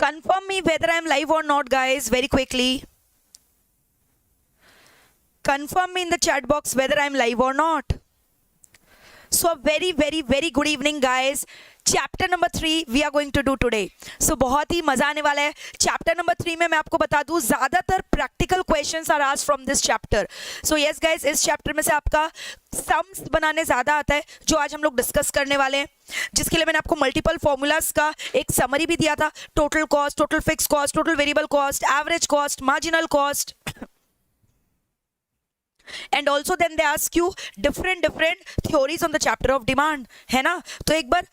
Confirm me whether I am live or not, guys, very quickly. Confirm me in the chat box whether I am live or not. So a very good evening, guys. Chapter number 3 we are going to do today. So बहुत ही मजा आने वाला है. Chapter number 3 में मैं आपको बता दूं ज्यादातर practical questions are asked from this chapter. So yes guys, इस चैप्टर में से आपका सम्स बनाने ज्यादा आता है, जो आज हम लोग डिस्कस करने वाले हैं, जिसके लिए मैंने आपको मल्टीपल फॉर्मूलाज का एक समरी भी दिया था. Total cost, total fix cost, total variable cost, average cost, marginal cost. And also then they ask you different theories on the chapter of demand, है ना. तो एक बार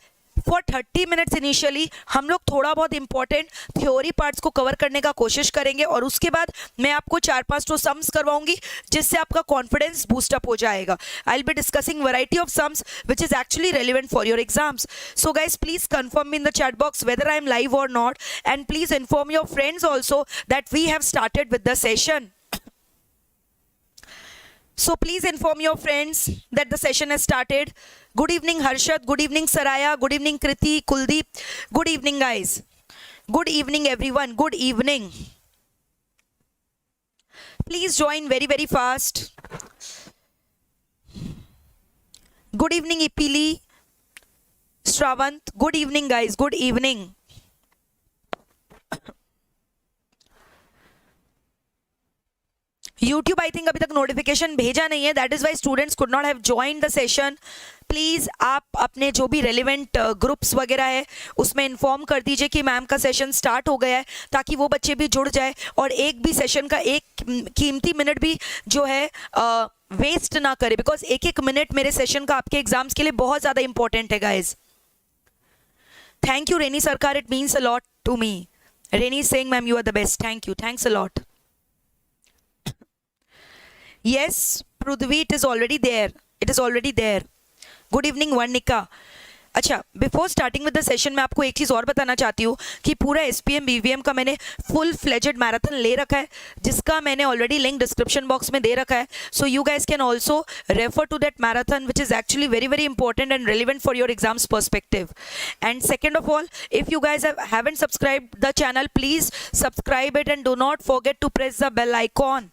for 30 minutes initially हम लोग थोड़ा बहुत important theory parts को cover करने का कोशिश करेंगे, और उसके बाद मैं आपको 4-5 तो sums करवाऊंगी, जिससे आपका confidence boost up हो जाएगा. I'll be discussing variety of sums which is actually relevant for your exams. So guys, please confirm me in the chat box whether I am live or not, and please inform your friends also that we have started with the session. So please inform your friends that the session has started. Good evening Harshad, good evening Saraya, good evening Kriti, Kuldeep. Good evening guys. Good evening everyone. Good evening. Please join very fast. Good evening Ipili, Shravant. Good evening guys. Good evening. YouTube I think अभी तक notification भेजा नहीं है, that is why students could not have joined the session. Please आप अपने जो भी relevant groups वगैरह है उसमें इन्फॉर्म कर दीजिए कि मैम का सेशन स्टार्ट हो गया है, ताकि वो बच्चे भी जुड़ जाए और एक भी सेशन का एक कीमती मिनट भी जो है वेस्ट ना करे, बिकॉज एक मिनट मेरे सेशन का आपके एग्जाम्स के लिए बहुत ज़्यादा इंपॉर्टेंट है guys. Thank you Reni Sarkar, it means a lot to me. Reni saying ma'am you are the best. Thank you, thanks a lot. Yes, Prudhvi, it is already there. It is already there. Good evening, Varnika. अच्छा, before starting with the session मैं आपको एक चीज़ और बताना चाहती हूँ कि पूरा SPM BVM का मैंने फुल फ्लेजेड मैराथन ले रखा है, जिसका मैंने ऑलरेडी लिंक डिस्क्रिप्शन बॉक्स में दे रखा है. So you guys can also refer to that marathon which is actually very important and relevant for your exams perspective. And second of all, if you guys haven't subscribe the channel, please subscribe it and do not forget to press the bell icon.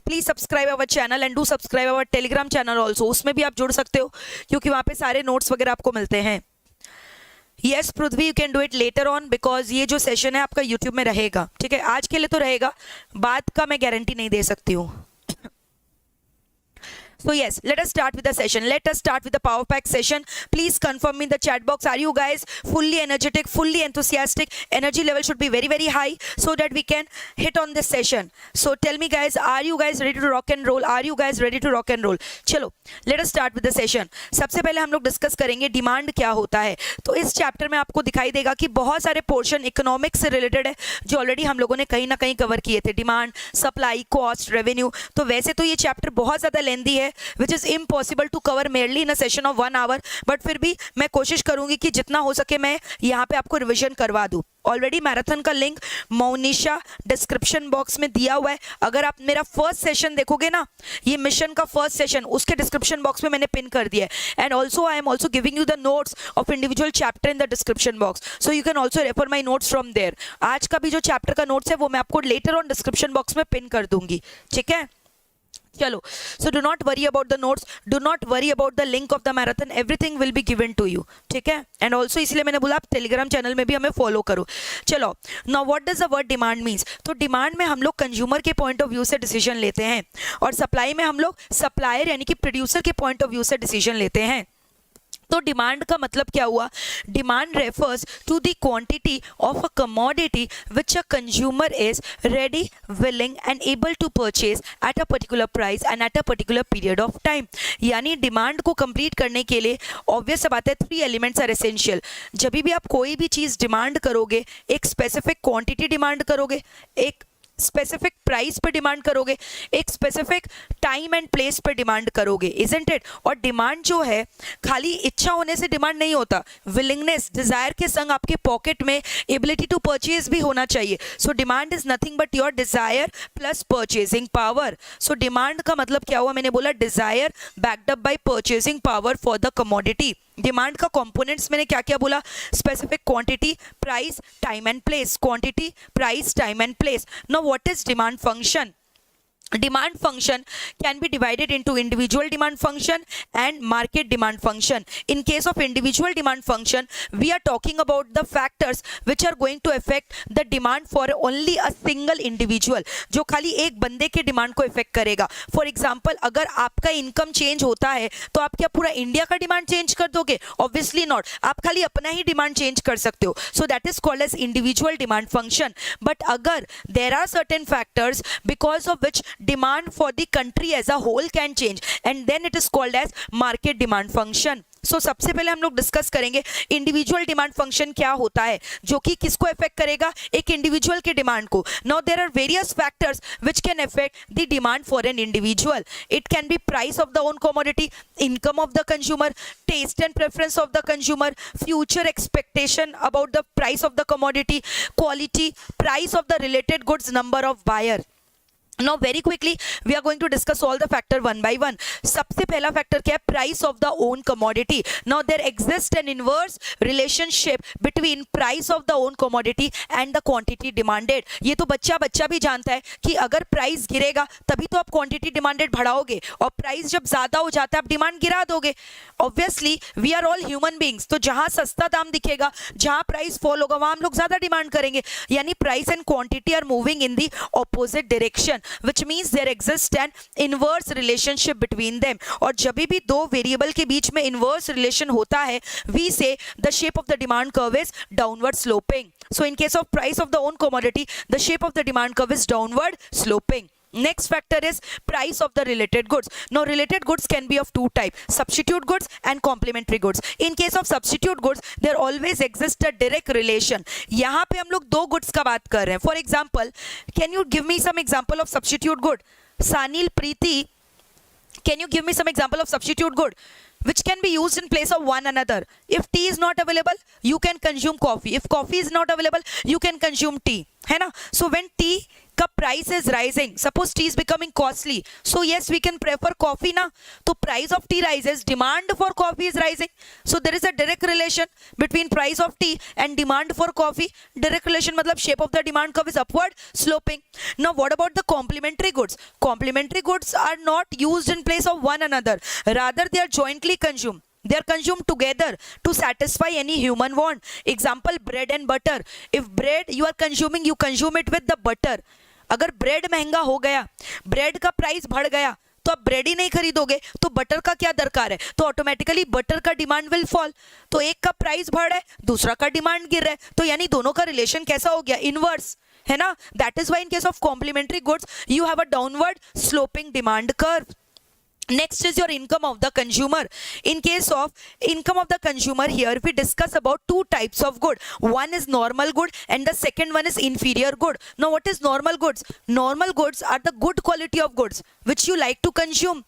Please subscribe our channel and do subscribe our Telegram channel also. उसमें भी आप जुड़ सकते हो, क्योंकि वहाँ पे सारे नोट्स वगैरह आपको मिलते हैं. Yes Prithvi, you can do it later on, because ये जो सेशन है आपका यूट्यूब में रहेगा. ठीक है, आज के लिए तो रहेगा, बाद का मैं गारंटी नहीं दे सकती हूँ. So yes, let us start with the session. Let us start with the power pack session. Please confirm me in the chat box. Are you guys fully energetic, fully enthusiastic? Energy level should be very high so that we can hit on this session. So tell me guys, are you guys ready to rock and roll? Are you guys ready to rock and roll? चलो, let us start with the session. सबसे पहले हम लोग discuss करेंगे demand क्या होता है. तो इस चैप्टर में आपको दिखाई देगा कि बहुत सारे पोर्शन इकोनॉमिक्स से रिलेटेड है, जो ऑलरेडी हम लोगों ने कहीं ना कहीं कवर किए थे. Demand, supply, cost, revenue. तो वैसे तो ये चैप्टर बहुत ज़्यादा लेंदी है, which is impossible to cover merely in a session of 1 hour, but फिर भी मैं कोशिश करूंगी कि जितना हो सके मैं यहाँ पे आपको रिवीजन करवा दूँ. ऑलरेडी मैराथन का लिंक मोनिशा डिस्क्रिप्शन बॉक्स में दिया हुआ है. अगर आप मेरा फर्स्ट सेशन देखोगे ना, ये मिशन का फर्स्ट सेशन, उसके डिस्क्रिप्शन बॉक्स में मैंने पिन कर दिया है. And also I am also giving you the notes of individual chapter in the description box, so you can also refer my notes from there. आज का भी जो चैप्टर का नोट्स है वो मैं आपको लेटर ऑन डिस्क्रिप्शन बॉक्स में पिन कर दूंगी. ठीक है, चलो. So do not worry about the notes, do not worry about the link of the marathon, everything will be given to you. ठीक है, एंड ऑल्सो इसलिए मैंने बोला आप टेलीग्राम चैनल में भी हमें फॉलो करो. चलो, now what does the word demand means. तो डिमांड में हम लोग कंज्यूमर के पॉइंट ऑफ व्यू से डिसीजन लेते हैं, और सप्लाई में हम लोग सप्लायर यानी कि प्रोड्यूसर के पॉइंट ऑफ व्यू से डिसीजन लेते हैं. तो डिमांड का मतलब क्या हुआ? Demand refers to the quantity of a commodity which a consumer is ready, willing and able to purchase at a particular price and at a particular period of time. यानी demand को complete करने के लिए obvious बात है 3 elements are essential. जब भी आप कोई भी चीज़ डिमांड करोगे, एक स्पेसिफिक क्वांटिटी डिमांड करोगे, एक स्पेसिफिक प्राइस पे डिमांड करोगे, एक स्पेसिफिक टाइम एंड प्लेस पे डिमांड करोगे, इजंट इट. और डिमांड जो है खाली इच्छा होने से डिमांड नहीं होता, विलिंगनेस, डिजायर के संग आपके पॉकेट में एबिलिटी टू परचेज भी होना चाहिए. So demand is nothing but your desire plus purchasing power. So demand का मतलब क्या हुआ? मैंने बोला desire backed up by purchasing power for the commodity. Demand का कंपोनेंट्स मैंने क्या क्या बोला, specific quantity, price, time and place, quantity, price, time and place. Now what is demand function? Demand function can be divided into individual demand function and market demand function. In case of individual demand function, we are talking about the factors which are going to affect the demand for only a single individual, जो खाली एक बंदे के demand को effect करेगा. For example, अगर आपका income change होता है तो आप क्या पूरा इंडिया का डिमांड चेंज कर दोगे? Obviously not. आप खाली अपना ही डिमांड चेंज कर सकते हो. So that is called as individual demand function. But अगर there are certain factors because of which demand for the country as a whole can change, and then it is called as market demand function. So सबसे पहले हम लोग discuss करेंगे individual demand function क्या होता है, जो कि किसको इफेक्ट करेगा? एक इंडिविजुअल के डिमांड को. Now there are various factors which can affect the demand for an individual. It can be price of the own commodity, income of the consumer, taste and preference of the consumer, future expectation about the price of the commodity, quality, price of the related goods, number of buyer. Now very quickly we are going to discuss all the factor one by one. सबसे पहला factor क्या है? Price of the own commodity. Now there exists an inverse relationship between price of the own commodity and the quantity demanded. ये तो बच्चा भी जानता है कि अगर प्राइस गिरेगा तभी तो आप क्वांटिटी डिमांडेड बढ़ाओगे, और प्राइस जब ज्यादा हो जाता है आप डिमांड गिरा दोगे. Obviously we are all human beings, तो जहां सस्ता दाम दिखेगा, जहां प्राइस फॉल होगा, वहां हम लोग ज्यादा डिमांड करेंगे. यानी price and quantity are moving in the opposite direction, which means there exists an inverse relationship between them. और जब भी दो वेरिएबल के बीच में inverse relation होता है, we say the shape of the demand curve is downward sloping. So in case of price of the own commodity, the shape of the demand curve is downward sloping. Next factor is price of the related goods. Now related goods can be of two types, substitute goods and complementary goods. In case of substitute goods, there always exists a direct relation. यहाँ पे हम लोग दो goods का बात कर रहे हैं. For example, can you give me some example of substitute good? Sanil, Preeti, can you give me some example of substitute good which can be used in place of one another? If tea is not available, you can consume coffee. If coffee is not available, you can consume tea. है ना? So when tea का price is rising, suppose tea is becoming costly, so yes we can prefer coffee ना. तो price of tea rises, demand for coffee is rising. So there is a direct relation between price of tea and demand for coffee. Direct relation मतलब shape of the demand curve is upward sloping. Now what about the complementary goods? Complementary goods are not used in place of one another, rather they are jointly consumed. They are consumed together to satisfy any human want. Example, bread and butter. If bread you are consuming, you consume it with the butter. अगर bread महंगा हो गया, bread का price बढ़ गया, तो आप bread ही नहीं खरीदोगे, तो बटर का क्या दरकार है? तो ऑटोमेटिकली बटर का डिमांड विल फॉल. तो एक का प्राइस बढ़ रहा है, दूसरा का डिमांड गिर रहा है, तो यानी दोनों का रिलेशन कैसा हो गया? इनवर्स, है ना? That is why in case of complementary goods you have a downward sloping demand curve. Next is your income of the consumer. In case of income of the consumer, here we discuss about two types of good. One is normal good and the second one is inferior good. Now what is normal goods? Normal goods are the good quality of goods which you like to consume.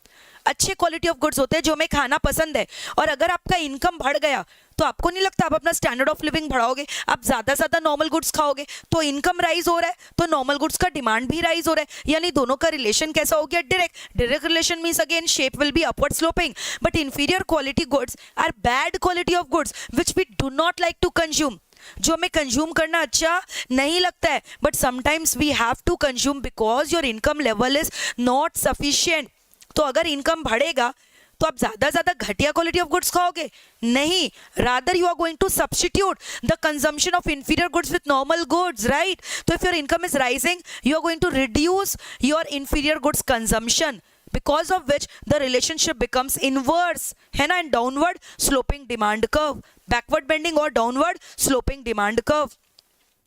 अच्छे quality of goods होते हैं जो हमें खाना पसंद है. और अगर आपका इनकम बढ़ गया तो आपको नहीं लगता आप अपना स्टैंडर्ड ऑफ लिविंग बढ़ाओगे, आप ज्यादा ज्यादा नॉर्मल गुड्स खाओगे, तो इनकम राइज हो रहा है तो नॉर्मल गुड्स का डिमांड भी राइज हो रहा है. यानी दोनों का रिलेशन कैसा हो गया? Direct relation means again shape will be upward sloping. But inferior quality goods are bad quality of goods which we do not like to consume, जो हमें कंज्यूम करना अच्छा नहीं लगता है, but sometimes we have to consume because your income level is not sufficient. तो अगर income बढ़ेगा तो आप ज्यादा घटिया क्वालिटी ऑफ गुड्स खाओगे? नहीं, rather you are going to substitute the consumption of inferior goods with normal goods, right? तो if your income is rising you are going to reduce your inferior goods consumption, because of which the relationship becomes inverse, है ना? and downward sloping demand curve, backward bending or downward sloping demand curve.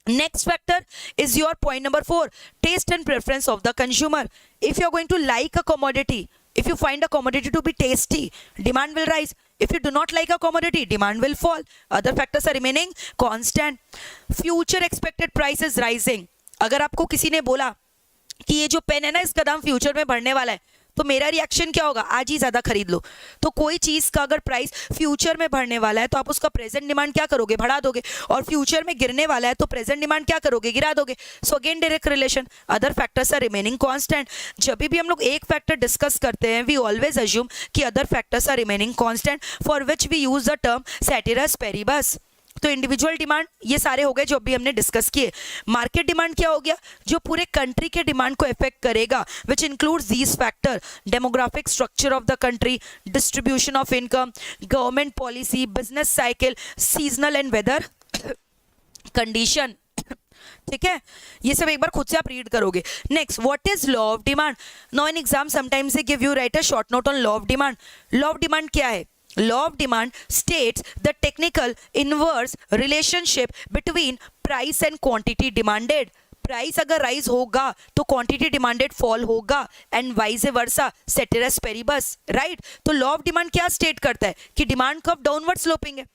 Next factor is your point number 4, taste and preference of the consumer. If you are going to like a commodity, if you find a commodity to be tasty, demand will rise. If you do not like a commodity, demand will fall. Other factors are remaining constant. Future expected price is rising. अगर आपको किसी ने बोला कि ये जो pen है ना इसका दाम फ्यूचर में बढ़ने वाला है, तो मेरा रिएक्शन क्या होगा, आज ही ज्यादा खरीद लो। तो कोई चीज का अगर प्राइस फ्यूचर में बढ़ने वाला है तो आप उसका प्रेजेंट डिमांड क्या करोगे, बढ़ा दोगे, और फ्यूचर में गिरने वाला है तो प्रेजेंट डिमांड क्या करोगे, गिरा दोगे। So again direct relation, other factors are remaining constant. जब भी हम लोग एक फैक्टर डिस्कस करते हैं वी ऑलवेज अज्यूम कि other factors are remaining constant, for which we use the term ceteris paribus. तो इंडिविजुअल डिमांड ये सारे हो गए जो अभी हमने डिस्कस किए। मार्केट डिमांड क्या हो गया, जो पूरे कंट्री के डिमांड को इफेक्ट करेगा, which includes these factor, demographic structure of the country, distribution of income, government policy, business cycle, seasonal and weather condition. ठीक है, ये सब एक बार खुद से आप रीड करोगे। Next, what is law of demand. Now in exam sometimes they give you write a short note on law of demand. Law of demand क्या है, law of demand states the technical inverse relationship between price and quantity demanded। Price अगर rise होगा तो quantity demanded fall होगा and vice versa, ceteris paribus, right. तो law of demand क्या state करता है कि डिमांड कब डाउनवर्ड स्लोपिंग है,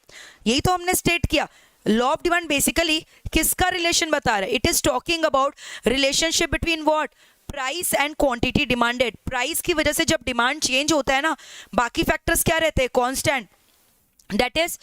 यही तो हमने स्टेट किया। लॉ ऑफ डिमांड बेसिकली किसका रिलेशन बता रहा है, it is talking about relationship between what, price and quantity demanded. Price की वजह से जब डिमांड चेंज होता है ना, बाकी फैक्टर्स क्या रहते हैं, constant, that is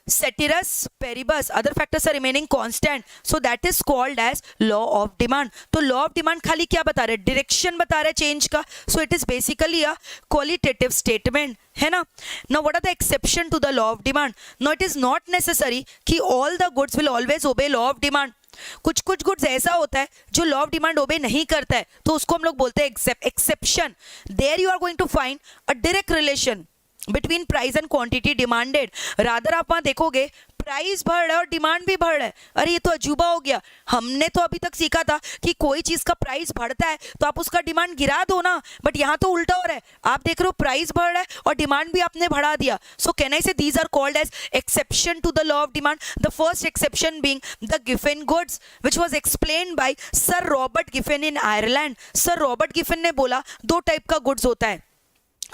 ceteris paribus, other factors are remaining constant, so that is called as law of demand। तो law of demand खाली क्या बता रहा है, डायरेक्शन बता रहा है चेंज का, so it is basically a qualitative statement, है ना। now what are the exception to the law of demand। now it is not necessary कि all the goods will always obey law of demand। कुछ कुछ goods ऐसा होता है जो law of demand ओबे नहीं करता है, तो उसको हम लोग बोलते हैं exception. There you are going to find a direct relation between price and quantity demanded. Rather आप वहां देखोगे प्राइस बढ़ रहा है और डिमांड भी बढ़ रहा है, अरे ये तो अजूबा हो गया। हमने तो अभी तक सीखा था कि कोई चीज का प्राइस बढ़ता है तो आप उसका डिमांड गिरा दो ना, बट यहाँ तो उल्टा हो रहा है। आप देख रहे हो प्राइस बढ़ रहा है और डिमांड भी आपने बढ़ा दिया। सो can I say these are called as exception to the law of demand. The first exception being the Giffen goods which was explained by sir Robert Giffen in Ireland. Sir Robert Giffen ने बोला दो type का goods होता है।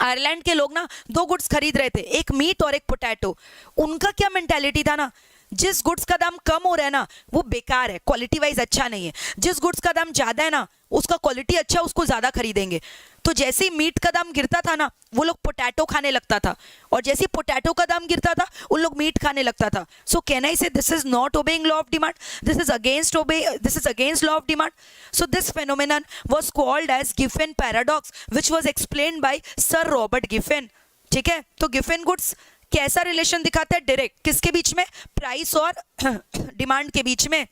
Ireland के लोग ना दो गुड्स खरीद रहे थे, एक मीट और एक पोटैटो। उनका क्या मेंटालिटी था ना, जिस गुड्स का दाम कम हो रहा है ना वो बेकार है, क्वालिटी वाइज अच्छा नहीं है। जिस गुड्स का दाम ज्यादा है ना उसका क्वालिटी अच्छा, उसको ज्यादा खरीदेंगे। तो जैसे ही मीट का दाम गिरता था ना वो लोग पोटैटो खाने लगता था, और जैसे ही पोटैटो का दाम गिरता था उन लोग मीट खाने लगता था। सो can I say this is not obeying law of demand, this is against law of demand. So this phenomenon was called as Giffen paradox which was explained by sir Robert Giffen. ठीक है, तो Giffen goods कैसा relation दिखाता है, direct, किसके बीच में, price और demand के बीच में।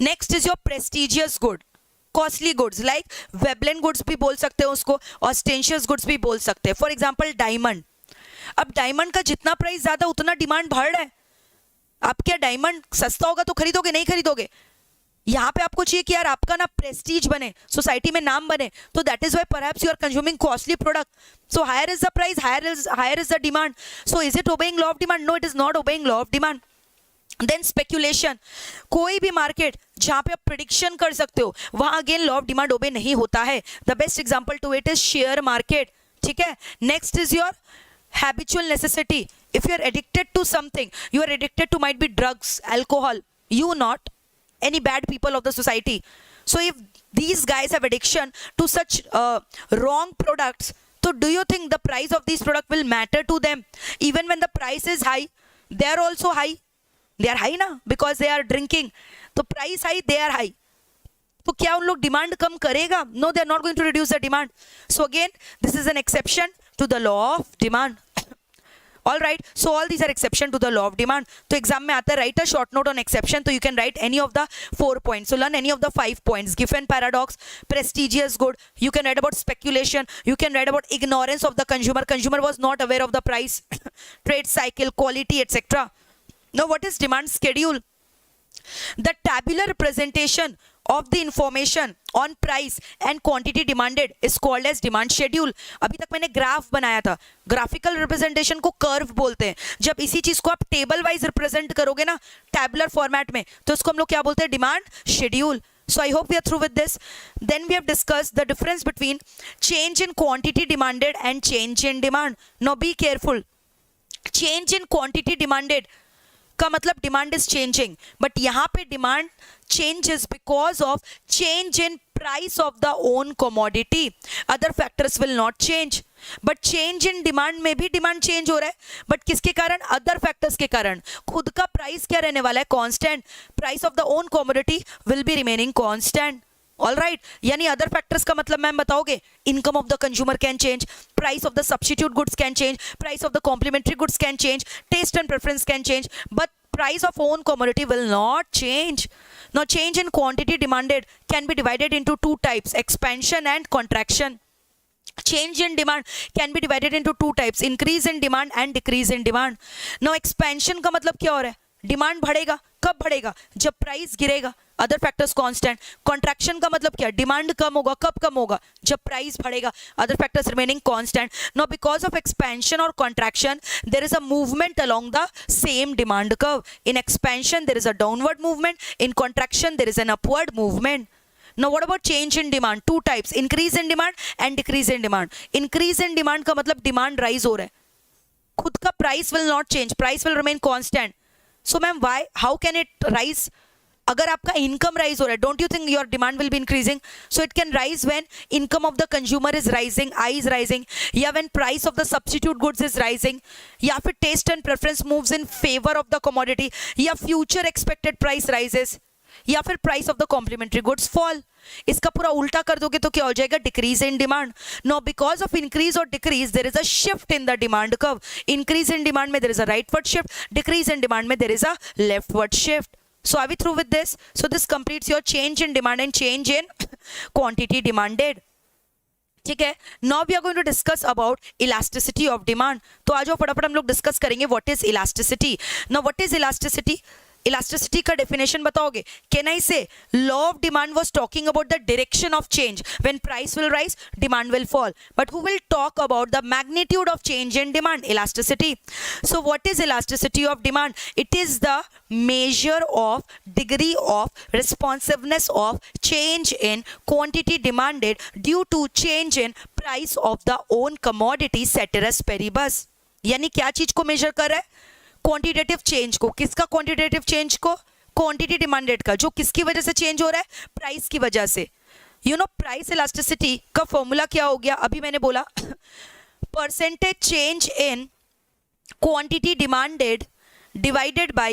Next is your prestigious good, costly goods like Veblen goods भी बोल सकते हैं उसको, ऑस्टेंशियस गुड्स भी बोल सकते हैं। For example diamond. अब डायमंड का जितना प्राइस ज्यादा उतना डिमांड बढ़ रहा है। आप क्या डायमंड सस्ता होगा तो खरीदोगे, नहीं खरीदोगे। यहाँ पे आपको चाहिए कि यार आपका ना प्रेस्टीज बने, सोसाइटी में नाम बने, तो that is why perhaps you are consuming costly product. So higher is the price, higher is the demand. So is it obeying law of demand? No, it is not obeying law of demand. Then speculation, कोई भी market जहां पे आप prediction कर सकते हो वहां again law of demand ओबे नहीं होता है। The best example to it is share market. ठीक है, next is your habitual necessity. If you are addicted to something, you are addicted to might be drugs, alcohol, you not any bad people of the society. So if these guys have addiction to such wrong products, so do you think the price of these product will matter to them? Even when the price is high, they are also high. They are high na, because they are drinking. तो price high, they are high. तो क्या उन लोग demand कम करेगा? No, they are not going to reduce the demand. So again, this is an exception to the law of demand. All right, so all these are exception to the law of demand. तो exam में आता है write a short note on exception, so you can write any of the 4 points. So learn any of the 5 points. Giffen paradox, prestigious good. You can write about speculation. You can write about ignorance of the consumer. Consumer was not aware of the price. Trade cycle, quality, etc. Now what is demand schedule? The tabular representation of the information on price and quantity demanded is called as demand schedule. अभी तक मैंने graph बनाया था, graphical representation को curve बोलते हैं। जब इसी चीज को आप टेबल वाइज रिप्रेजेंट करोगे ना टैबुलर फॉर्मेट में, तो इसको हम लोग क्या बोलते हैं, demand schedule. So I hope we are through with this. Then we have discussed the difference between change in quantity demanded and change in demand. Now be careful. Change in quantity demanded, का मतलब demand is changing, but यहाँ पे demand changes because of change in price of the own commodity. Other factors will not change, but change in demand में भी demand change हो रहा है, but किसके कारण? other factors के कारण. खुद का price क्या रहने वाला है? constant. price of the own commodity will be remaining constant. All right, यानी अदर फैक्टर्स का मतलब मैम बताओगे? Income of the consumer can change, price of the substitute goods can change, price of the complementary goods can change, taste and preference can change, but price of own commodity will not change. Now change in quantity demanded can be divided into two types, expansion and contraction. Change in demand can be divided into two types, increase in demand and decrease in demand. Now expansion का मतलब क्या हो रहा है? Demand बढ़ेगा. कब बढ़ेगा? जब प्राइस गिरेगा. Other factors constant. कॉन्ट्रैक्शन का मतलब क्या? डिमांड कम होगा. कब कम होगा? जब प्राइस बढ़ेगा. Other factors remaining constant. Now because of expansion और contraction there is a movement along the same demand curve. In expansion there is a downward movement, in contraction there is an upward movement. Now what about change in demand? Two types, increase in demand and decrease in demand. Increase in demand का मतलब demand rise हो रहा है. खुद का price will not change, price will remain constant. So ma'am, why? How can it rise? अगर आपका income rise हो रहा है, don't you think your demand will be increasing? So it can rise when income of the consumer is rising, I is rising, या when price of the substitute goods is rising, या फिर taste and preference moves in favour of the commodity, या future expected price rises, या फिर price of the complementary goods fall. इसका पूरा उल्टा कर दोगे तो क्या हो जाएगा? Decrease in demand. No, because of increase और decrease there is a shift in the demand curve. Increase in demand में there is a rightward shift, decrease in demand में there is a leftward shift. So are we through with this? So this completes your change in demand and change in quantity demanded. ठीक है. Now we are going to discuss about elasticity of demand. तो आज फटाफट हम लोग discuss करेंगे what is elasticity. Now what is elasticity? Elasticity का definition बताओगे? कैन आई से law of demand was talking about the direction of change. When price will rise, demand will fall, but who will talk about the magnitude of change in demand? Elasticity. So what is elasticity of demand? It is the measure of degree of responsiveness of change in quantity demanded due to change in price of the own commodity ceteris paribus. यानी क्या चीज को major कर रहा है? Quantitative change को. किसका quantitative change को? क्वांटिटी डिमांडेड का. जो किसकी वजह से चेंज हो रहा है? प्राइस की वजह से. यू नो प्राइस इलास्टिसिटी का फॉर्मूला क्या हो गया? अभी मैंने बोला percentage change in quantity demanded divided by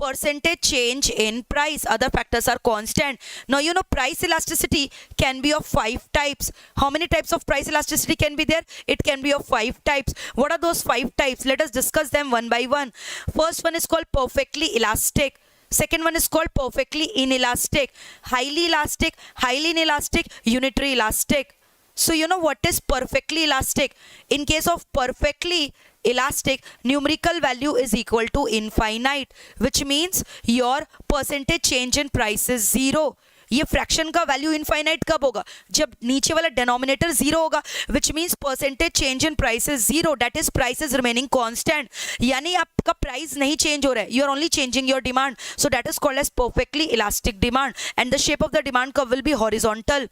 percentage change in price. Other factors are constant. Now you know price elasticity can be of 5 types. How many types of price elasticity can be there? It can be of 5 types. What are those 5 types? Let us discuss them one by one. First one is called perfectly elastic. Second one is called perfectly inelastic. Highly elastic, highly inelastic, unitary elastic. So you know what is perfectly elastic? In case of perfectly elastic, numerical value is equal to infinite, which means your percentage change in price is 0. ये fraction का value infinite कब होगा? जब नीचे वाला denominator 0 होगा, which means percentage change in price is 0. that is price is remaining constant. यानी आपका प्राइस नहीं चेंज हो रहा है, you are only changing your demand. So that is called as perfectly elastic demand, and the shape of the demand curve will be horizontal.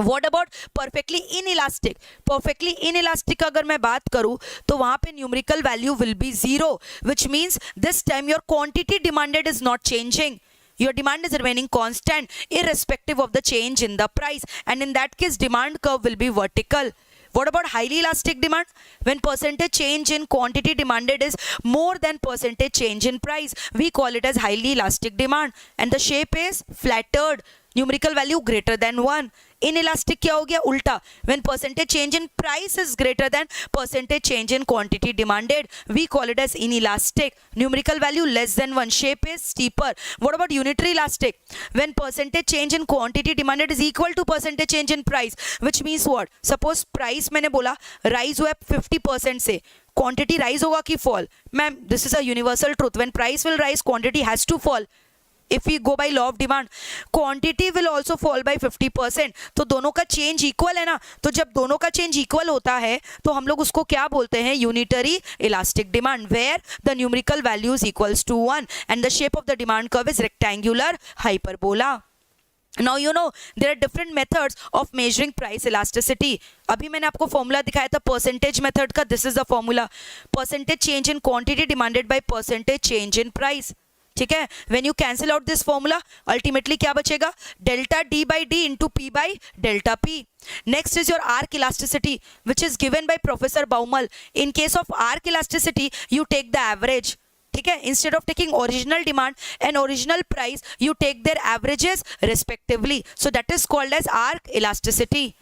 What about perfectly inelastic? Perfectly inelastic अगर मैं बात करूँ तो वहाँ पे numerical value will be 0, which means this time your quantity demanded is not changing. Your demand is remaining constant irrespective of the change in the price, and in that case demand curve will be vertical. What about highly elastic demand? When percentage change in quantity demanded is more than percentage change in price, we call it as highly elastic demand, and the shape is flattered, numerical value greater than 1. Inelastic क्या हो गया? उल्टा. When percentage change in price is greater than percentage change in quantity demanded, we call it as inelastic, numerical value less than 1. Shape is steeper. What about unitary elastic? When percentage change in quantity demanded is equal to percentage change in price, which means what? Suppose price मैंने बोला rise हुआ 50% से, quantity rise होगा कि fall? Ma'am, this is a universal truth. When price will rise, quantity has to fall. If we go by law of demand, quantity will also fall by 50%. तो दोनों का change equal है ना. तो जब दोनों का चेंज इक्वल होता है तो हम लोग उसको क्या बोलते हैं? Unitary elastic demand, where the numerical value is equals to 1 and the shape of the demand curve is rectangular hyperbola. Now you know there are different methods of measuring price elasticity. अभी मैंने आपको formula दिखाया था percentage method का. This is the formula. Percentage change in quantity demanded by percentage change in price. ठीक है. When you cancel out this formula ultimately क्या बचेगा? Delta D by D into P by delta P. Next is your arc elasticity which is given by professor Baumol. In case of arc elasticity you take the average. ठीक है. Instead of taking original demand and original price you take their averages respectively. So that is called as arc elasticity.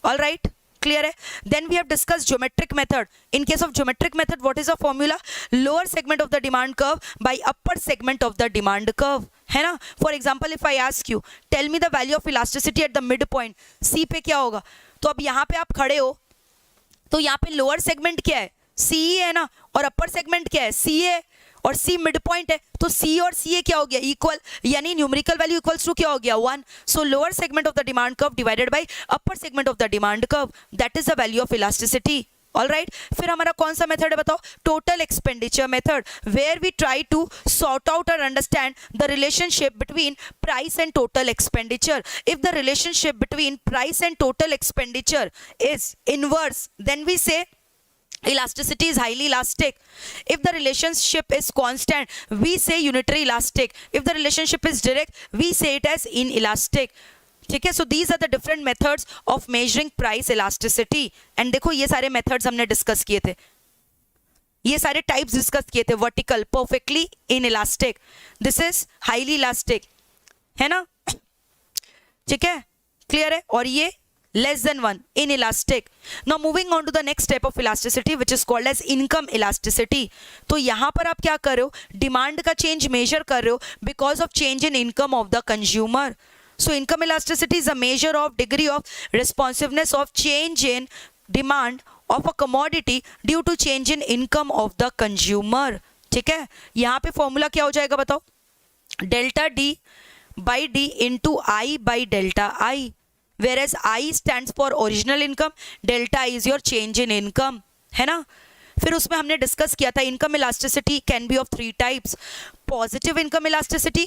All right, clear है. Then we have discussed geometric method. In case of geometric method, what is the formula? Lower segment of the demand curve by upper segment of the demand curve, है ना. For example, if I ask you, tell me the value of elasticity at the midpoint. C पे क्या होगा? तो अब यहाँ पे आप खड़े हो तो यहाँ पे लोअर सेगमेंट क्या है? सी है ना, और अपर सेगमेंट क्या है? सी है, और सी मिड पॉइंट है. तो सी और सी क्या हो गया? इक्वल, यानी न्यूमेरिकल वैल्यू इक्वल्स टू क्या हो गया? 1. So lower segment of the demand curve divided by upper segment of the demand curve, that is the value of elasticity. All right. फिर हमारा कौन सा मेथड है बताओ? Total expenditure method, where we try to sort out और understand the relationship between price and total expenditure. If the relationship between price and total expenditure is inverse, then we say elasticity is highly elastic. If the relationship is constant, we say unitary elastic. If the relationship is direct, we say it as inelastic. ठीक है. So these are the different methods of measuring price elasticity. And देखो ये सारे methods हमने discuss किए थे, ये सारे types discuss किए थे. vertical, perfectly inelastic, this is highly elastic, है ना. ठीक है, clear है. और ये less than 1, inelastic. Now moving on to the next type of elasticity which is called as income elasticity. तो यहाँ पर आप क्या कर रहे हो? डिमांड का चेंज मेजर कर रहे हो because of change in income of the consumer. So income elasticity is a measure of degree of responsiveness of change in demand of a commodity due to change in income of the consumer. ठीक है. यहाँ पे formula क्या हो जाएगा बताओ? Delta D by D into I by delta I. Whereas I stands for original income, delta is your change in income, है ना. फिर उसमें हमने डिस्कस किया था income elasticity can be of 3 types. Positive income elasticity,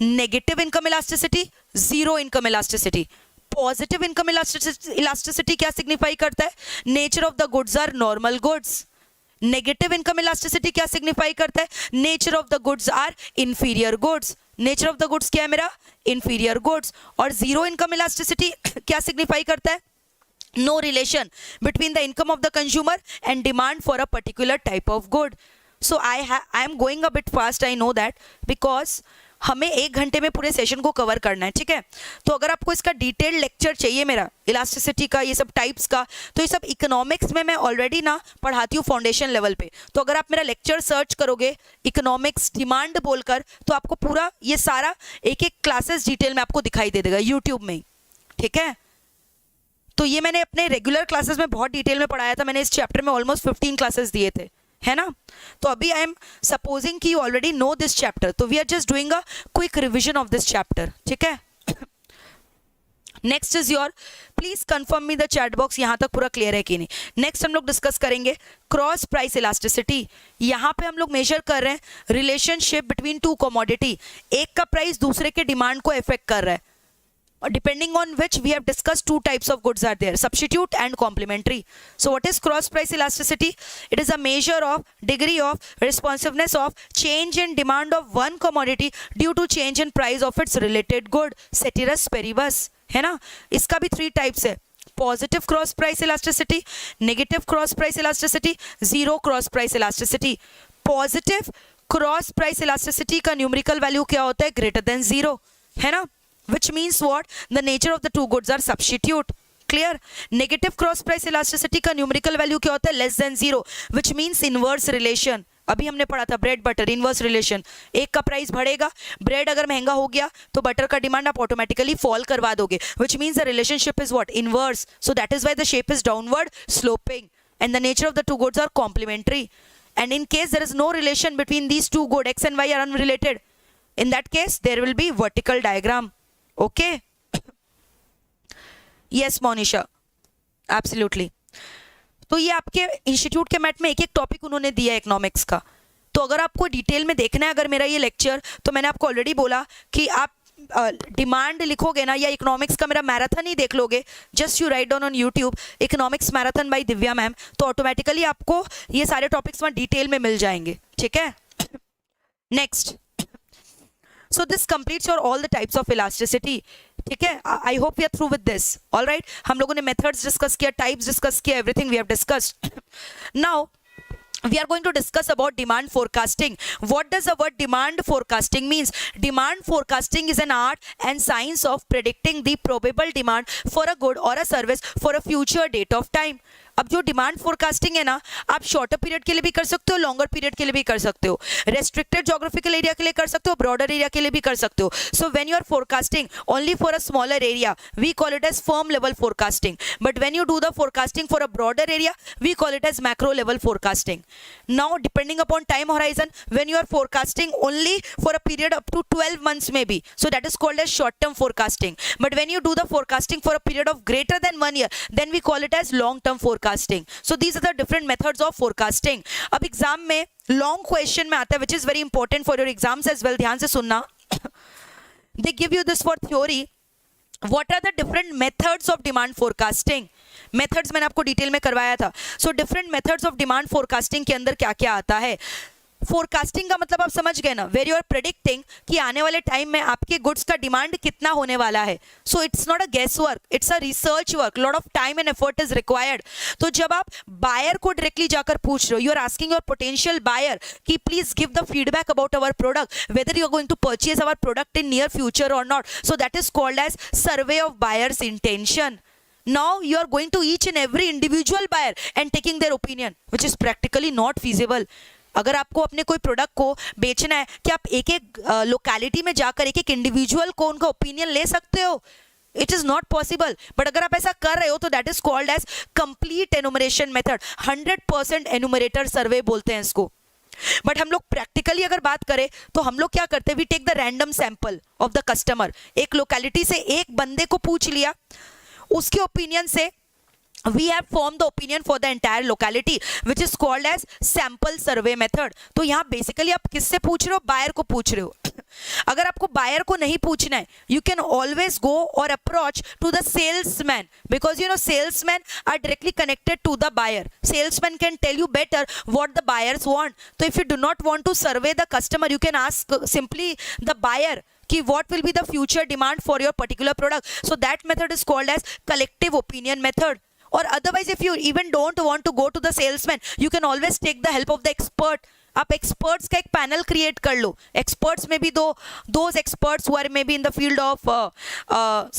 negative income elasticity, zero income elasticity. Positive income elasticity क्या signify करता है? Nature of the goods are normal goods. Negative income elasticity क्या सिग्निफाई करता है? Nature of the goods are inferior goods. Nature of the goods क्या है मेरा? Inferior goods. और जीरो इनकम इलास्टिसिटी क्या सिग्निफाई करता है? No relation between the income of the consumer and demand for a particular type of good. So I am going a bit fast, I know that, because हमें 1 घंटे में पूरे session को cover करना है. ठीक है. तो अगर आपको इसका डिटेल्ड लेक्चर चाहिए मेरा इलास्टिसिटी का, ये सब टाइप्स का, तो ये सब इकोनॉमिक्स में मैं ऑलरेडी ना पढ़ाती हूँ फाउंडेशन लेवल पे. तो अगर आप मेरा लेक्चर सर्च करोगे इकोनॉमिक्स डिमांड बोलकर, तो आपको पूरा ये सारा एक एक क्लासेस डिटेल में आपको दिखाई दे देगा यूट्यूब में. ठीक है. तो ये मैंने अपने रेगुलर क्लासेस में बहुत डिटेल में पढ़ाया था. मैंने इस चैप्टर में ऑलमोस्ट 15 क्लासेस दिए थे, है ना. तो अभी आई एम सपोजिंग कि you already know this chapter, तो we are just doing a quick revision of this chapter. ठीक है. Next is your, please confirm me the chat box, यहाँ तक पूरा क्लियर है कि नहीं. नेक्स्ट हम लोग डिस्कस करेंगे क्रॉस प्राइस इलास्टिसिटी. यहाँ पे हम लोग मेजर कर रहे हैं रिलेशनशिप बिटवीन 2 कमोडिटी. एक का प्राइस दूसरे के डिमांड को इफेक्ट कर रहा है, depending on which we have discussed 2 types of goods are there, substitute and complementary. So what is cross price elasticity? It is a measure of degree of responsiveness of change in demand of one commodity due to change in price of its related good, ceteris paribus, है ना. इसका भी 3 types है. Positive cross price elasticity, negative cross price elasticity, zero cross price elasticity. Positive cross price elasticity का numerical value क्या होता है? greater than 0, है ना. Which means what? The nature of the 2 goods are substitute. Clear? Negative cross price elasticity का numerical value क्या होता है? less than 0, which means inverse relation. अभी हमने पढ़ा था ब्रेड बटर इनवर्स रिलेशन. एक का प्राइस बढ़ेगा, ब्रेड अगर महंगा हो गया तो बटर का डिमांड आप ऑटोमेटिकली फॉल करवा दोगे, which means the relationship is what? Inverse. So that is why the shape is downward sloping and the nature of the 2 goods are complementary. And in case there is no relation between these 2 goods, x and y are unrelated, in that case there will be vertical diagram. Okay. Yes Monisha, absolutely. तो ये आपके institute के mat में एक एक topic उन्होंने दिया है इकोनॉमिक्स का. तो अगर आपको डिटेल में देखना है अगर मेरा ये लेक्चर, तो मैंने आपको ऑलरेडी बोला कि आप डिमांड लिखोगे ना, या इकोनॉमिक्स का मेरा मैराथन ही देख लोगे, just you write down on YouTube economics marathon by Divya ma'am, तो ऑटोमेटिकली आपको ये सारे टॉपिक्स वहाँ डिटेल में मिल जाएंगे, ठीक है। Next, so this completes your all the types of elasticity, ठीक है। I hope we are through with this, all right। हम लोगों ने methods discuss किया, types discuss किया, everything we have discussed। Now we are going to discuss about demand forecasting. What does the word demand forecasting means? Demand forecasting is an art and science of predicting the probable demand for a good or a service for a future date of time. अब जो demand forecasting है ना, आप shorter period के लिए भी कर सकते हो, लॉन्गर पीरियड के लिए भी कर सकते हो, रेस्ट्रिक्टेड ज्योग्राफिकल एरिया के लिए कर सकते हो, ब्रॉडर एरिया के लिए भी कर सकते हो। So when you are forecasting only for a smaller area we call it as firm level forecasting, but when you do the forecasting for a broader area we call it as macro level forecasting. Now depending upon time horizon, when you are forecasting only for a period up to 12 months maybe, so that is called as short term forecasting, but when you do the forecasting for a period of greater than 1 year then we call it as long term forecasting। So these are the different methods of forecasting। अब exam में long question में आता है which is very important for your exams as well, ध्यान से सुनना। They give you this for theory, what are the different methods of demand forecasting। methods मैंने आपको डिटेल में करवाया था। so different methods of demand forecasting के अंदर क्या क्या आता है। फोरकास्टिंग का मतलब आप समझ गए ना, वेर यू आर प्रेडिक्टिंग कि आने वाले टाइम में आपके गुड्स का डिमांड कितना होने वाला है। So it's not a guess work, it's a research work, lot of time and effort is required. तो जब आप बायर को डायरेक्टली जाकर पूछ रहे हो, you are asking your potential buyer कि please give the feedback about our product, whether you are going to purchase our product in near future और not, so that is called as survey of buyers intention. Now you are going to each and every individual buyer and taking their opinion, which is practically not feasible। अगर आपको अपने कोई product को बेचना है, कि आप एक एक लोकेलिटी में जाकर एक एक इंडिविजुअल को उनका ओपिनियन ले सकते हो? It is not possible. But अगर आप ऐसा कर रहे हो तो that is called as complete enumeration method, 100% enumerator survey बोलते हैं इसको। बट हम लोग प्रैक्टिकली अगर बात करें तो हम लोग क्या करते हैं, we take the random sample of the customer. एक लोकेलिटी से एक बंदे को पूछ लिया, उसके ओपिनियन से we have formed the opinion for the entire locality which is called as sample survey method। तो यहाँ बेसिकली आप किससे पूछ रहे हो, बायर को पूछ रहे हो। अगर आपको बायर को नहीं पूछना है, you can always go or approach to the salesman, because you know salesmen are directly connected to the buyer। salesman can tell you better what the buyers want। तो if you do not want to survey the customer, you can ask simply the buyer कि what will be the future demand for your particular product। so that method is called as collective opinion method। or otherwise if you even don't want to go to the salesman, you can always take the help of the expert। आप experts का एक panel create कर लो। Experts में भी those experts who are may be in the field of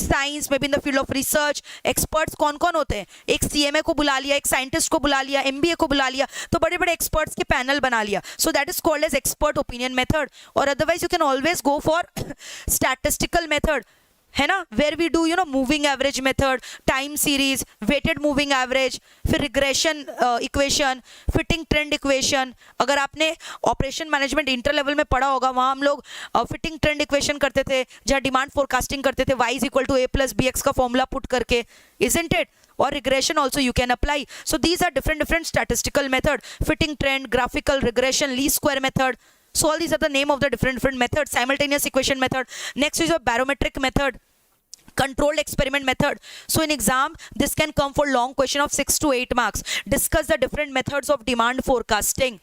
science, may be in the field of research. Experts कौन कौन होते हैं, एक सीएमए को बुला लिया, एक साइंटिस्ट को बुला लिया, एमबीए को बुला लिया, तो बड़े बड़े एक्सपर्ट्स के पैनल बना लिया। So that is called as expert opinion method. और otherwise you can always go for statistical method, है ना, where we do you know moving average method, time series, weighted moving average, फिर regression equation, fitting trend equation. अगर आपने operation management inter level में पढ़ा होगा, वहाँ हम लोग फिटिंग ट्रेंड इक्वेशन करते थे, जहाँ डिमांड फोरकास्टिंग करते थे, y is equal to a plus bx का फॉर्मूला पुट करके, isn't it? or regression also you can apply। so these are different statistical method, fitting trend, graphical regression, least square method। so all these are the name of the different methods। simultaneous equation method, next is your barometric method, controlled experiment method। so in exam this can come for long question of 6 to 8 marks। discuss the different methods of demand forecasting।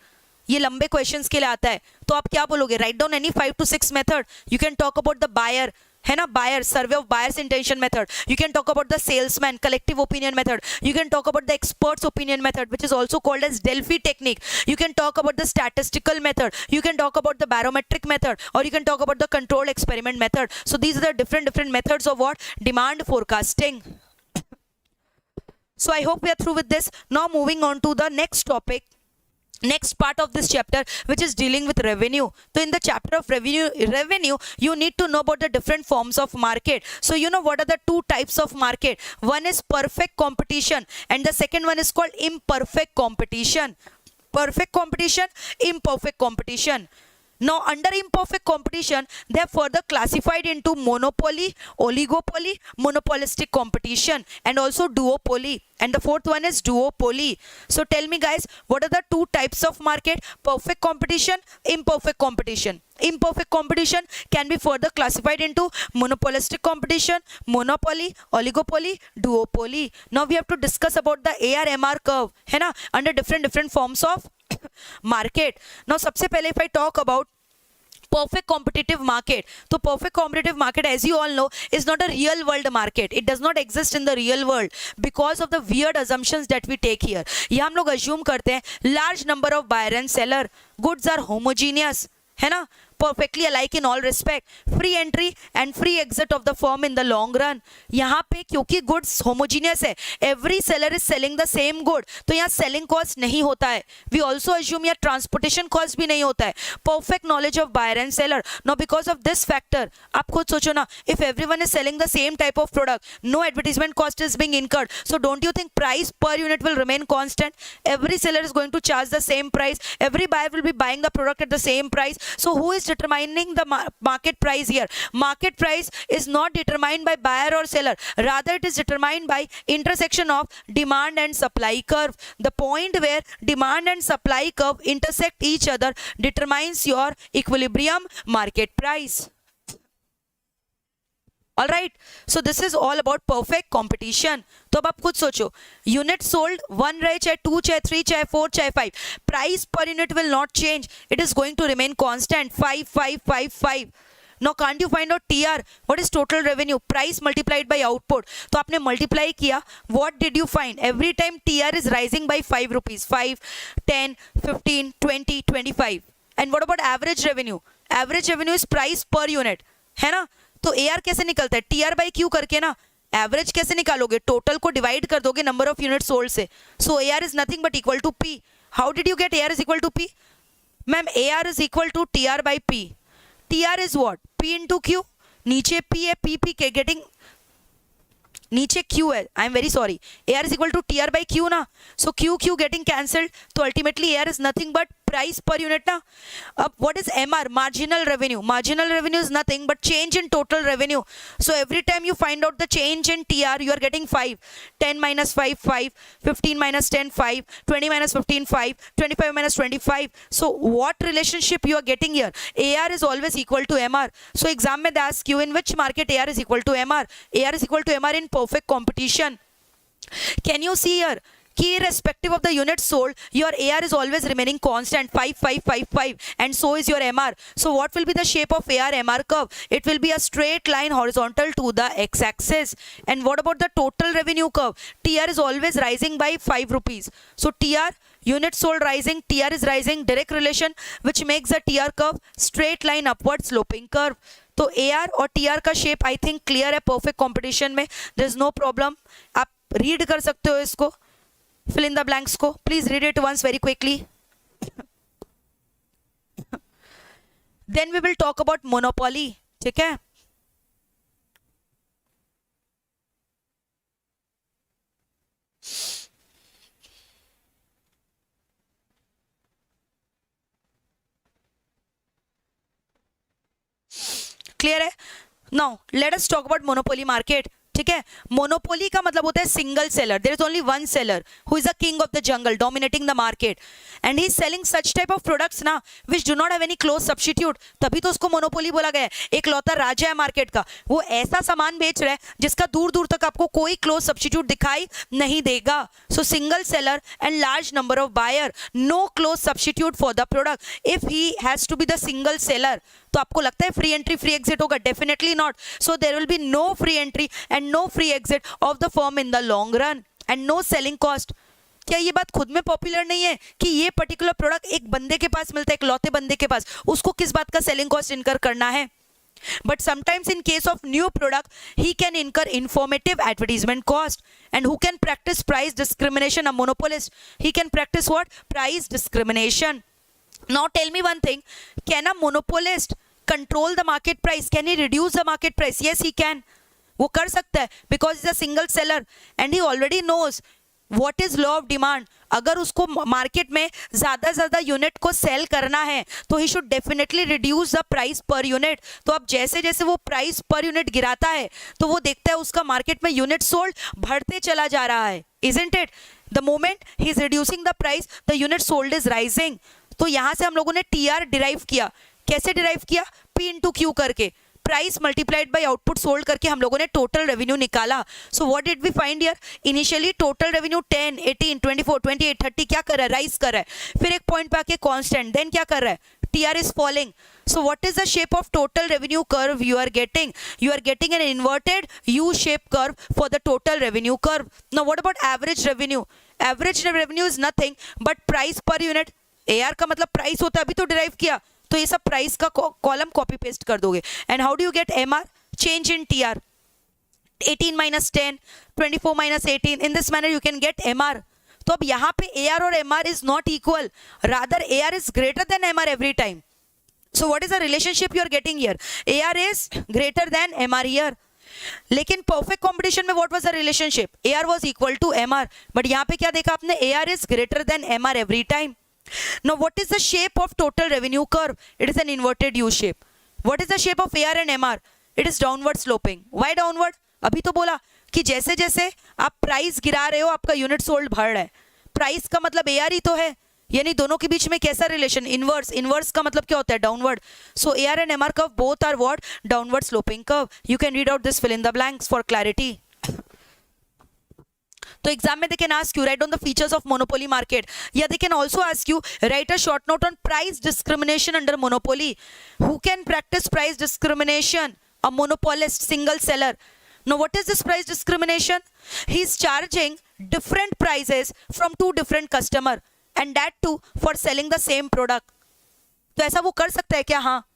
ये लंबे questions के लिए आता है, तो आप क्या बोलोगे, write down any 5 to 6 method. You can talk about the buyer, है ना, buyer, survey of buyers intention method. You can talk about the salesman, collective opinion method. You can talk about the experts opinion method which is also called as Delphi technique. You can talk about the statistical method, you can talk about the barometric method, और you can talk about the controlled experiment method. So these are the different methods of what demand forecasting। so I hope we are through with this। now moving on to the next topic, next part of this chapter, which is dealing with revenue। so in the chapter of revenue you need to know about the different forms of market। so you know what are the two types of market, one is perfect competition and the second one is called imperfect competition। perfect competition, imperfect competition। Now under imperfect competition, they are further classified into monopoly, oligopoly, monopolistic competition, and also duopoly. And the fourth one is duopoly. So tell me guys, what are the two types of market? Perfect competition, imperfect competition. Imperfect competition can be further classified into monopolistic competition, monopoly, oligopoly, duopoly. Now we have to discuss about the AR-MR curve, है ना, under different forms of market. Now सबसे पहले if I talk about perfect competitive market, तो perfect competitive market, as you all know, is not a real world market. It does not exist in the real world because of the weird assumptions that we take here. ये हम लोग assume करते हैं large number of buyer and seller, goods are homogeneous, है ना, perfectly alike in all respect, free entry and free exit of the firm in the long run. यहाँ पे क्योंकि goods homogeneous है, every seller is selling the same good, तो यहाँ selling cost नहीं होता है. We also assume यहाँ transportation cost भी नहीं होता है. Perfect knowledge of buyer and seller. Now because of this factor, आप खुद सोचो ना, if everyone is selling the same type of product, no advertisement cost is being incurred, so don't you think price per unit will remain constant? Every seller is going to charge the same price, every buyer will be buying the product at the same price. So who is determining the market price here? Market price is not determined by buyer or seller, rather it is determined by intersection of demand and supply curve. The point where demand and supply curve intersect each other determines your equilibrium market price. All right, so this is all about perfect competition. तो अब आप खुद सोचो, unit sold 1 रहे, चाहे 2, चाहे 3, चाहे 4, चाहे 5, price per unit will not change, it is going to remain constant 5 5 5 5. Now can't you find out TR? What is total revenue? Price multiplied by output. तो आपने multiply किया, what did you find? Every time TR is rising by 5 rupees, 5, 10, 15, 20, 25. And what about average revenue? Average revenue is price per unit, है ना. तो AR कैसे निकलता है? TR by Q करके ना. एवरेज कैसे निकालोगे? टोटल को डिवाइड कर दोगे नंबर ऑफ यूनिट सोल्ड से. So AR is nothing but equal to P. How did you get AR is equal to P? Ma'am AR is equal to TR by P. TR is what? P into Q. नीचे P है, P के getting, नीचे Q है, I am very sorry. AR is equal to TR by Q ना. So Q getting cancelled, तो ultimately AR is nothing but price per unit ना. अब what is MR? Marginal revenue. Marginal revenue is nothing but change in total revenue. So every time you find out the change in TR, you are getting 5. 10 minus 5, 5. 15 minus 10, 5. 20 minus 15, 5. 25 minus 25. So what relationship you are getting here? AR is always equal to MR. So exam में they ask you in which market AR is equal to MR? AR is equal to MR in perfect competition. Can you see here? Irrespective of the units sold, your AR is always remaining constant 5 5 5 5, and so is your MR. So what will be the shape of AR MR curve? It will be a straight line horizontal to the x-axis. And what about the total revenue curve? TR is always rising by 5 rupees. So TR, units sold rising, TR is rising, direct relation which makes the TR curve straight line upward sloping curve. तो AR और TR का shape I think clear है perfect competition में. There is no problem. आप read कर सकते हो इसको, fill in the blanks को. Please read it once very quickly. Then we will talk about monopoly. ठीक है? Clear है? Now let us talk about monopoly market. ठीक है, मोनोपोली का मतलब होता है single seller. There is only one seller who is the king of the jungle, dominating the market, and he is selling such type of products ना which do not have any close substitute. तभी तो उसको monopoly बोला गया है. एक लौता राजा है market का, वो ऐसा सामान बेच रहा है जिसका दूर दूर तक आपको कोई क्लोज सब्स्टिट्यूट दिखाई नहीं देगा. So single seller and large number of buyer, no close substitute for the product. If he has to be the single seller, तो आपको लगता है फ्री एंट्री फ्री एग्जिट होगा? Definitely not. So there will be no free entry and no free exit of the firm in the long run and no selling cost. क्या ये बात खुद में पॉपुलर नहीं है कि ये पर्टिकुलर प्रोडक्ट एक बंदे के पास मिलता है, एक लौते बंदे के पास, उसको किस बात का सेलिंग कॉस्ट इनकर करना है? But sometimes in case of new product, he can incur informative advertisement cost. And who can practice price discrimination? A monopolist. He can practice what? Price discrimination. Now tell me one thing, can a monopolist control the market price? Can he reduce the market price? Yes, he can. वो कर सकता है because he's a single seller and he already knows what is law of demand? अगर उसको market में ज्यादा ज्यादा unit को सेल करना है तो he should definitely reduce the price per unit. तो अब जैसे जैसे वो प्राइस पर यूनिट गिराता है तो वो देखता है उसका मार्केट में यूनिट सोल्ड बढ़ते चला जा रहा है, isn't it? The moment he is reducing the price the unit sold is rising. तो यहां से हम लोगों ने टीआर डिराइव किया। कैसे डिराइव किया? पी इंटू क्यू करके, price multiplied by output sold करके हम लोगों ने टोटल रेवेन्यू निकाला। So what did we find here? Initially total revenue 10, 18, 24, 28, 30 क्या कर रहा है? राइज कर रहा है। फिर एक पॉइंट पे आके कांस्टेंट, देन क्या कर रहा है? TR is falling. So what is the shape of total revenue curve you are getting? You are getting an inverted U-shaped curve for the total revenue curve. Now what about average revenue? Average revenue is nothing but price per unit. AR का मतलब price होता है, अभी तो derive किया, तो ये सब प्राइस का कॉलम कॉपी पेस्ट कर दोगे। And how do you get MR? Change in TR, 18 minus 10, 24 minus 18, in this manner you can get MR. तो अब यहाँ पे AR और MR is not equal, rather AR is greater than MR every time. So what is the relationship you are getting here? AR is greater than MR here. लेकिन perfect competition में what was the relationship? AR was equal to MR. But यहाँ पे क्या देखा आपने? AR is greater than MR every time. Now what is the shape of total revenue curve? It is an inverted U shape. What is the shape of AR and MR? It is downward sloping. Why downward? अभी तो बोला कि जैसे जैसे आप price गिरा रहे हो आपका यूनिट सोल्ड बढ़ रहा है। प्राइस का मतलब AR ही तो है, यानी दोनों के बीच में कैसा रिलेशन? इनवर्स। इनवर्स का मतलब क्या होता है? Downward. So AR and MR curve both are what? Downward sloping curve. You can read out this, fill in the blanks for clarity. तो एग्जाम में they can ask you write on the features of monopoly market, या they can also ask you write a short note on price discrimination under monopoly. Who can practice price discrimination? A monopolist, single seller. Now what is this price discrimination? He is charging different prices from two different customer and that too for selling the same product. तो ऐसा वो कर सकता है क्या? हाँ,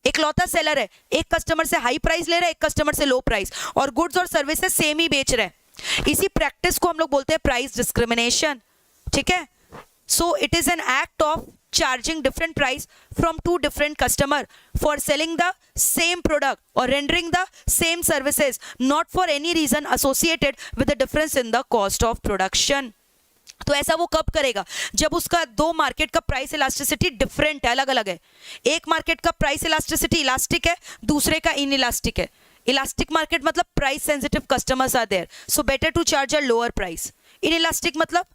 एक लौता seller है, एक कस्टमर से हाई प्राइस ले रहा है, एक कस्टमर से लो प्राइस, और गुड्स और सर्विसेज सेम ही बेच रहे हैं। इसी प्रैक्टिस को हम लोग बोलते हैं प्राइस डिस्क्रिमिनेशन, ठीक है? सो it is an act of charging different price from two different customer for selling the same product or rendering the same services, not for any reason associated with the difference in the cost of production. तो ऐसा वो कब करेगा? जब उसका दो market का price elasticity different है, अलग अलग है। एक मार्केट का प्राइस इलास्टिसिटी इलास्टिक है, दूसरे का इन इलास्टिक है। इलास्टिक मार्केट मतलब price sensitive customers are there, so better to charge a lower price. Inelastic मतलब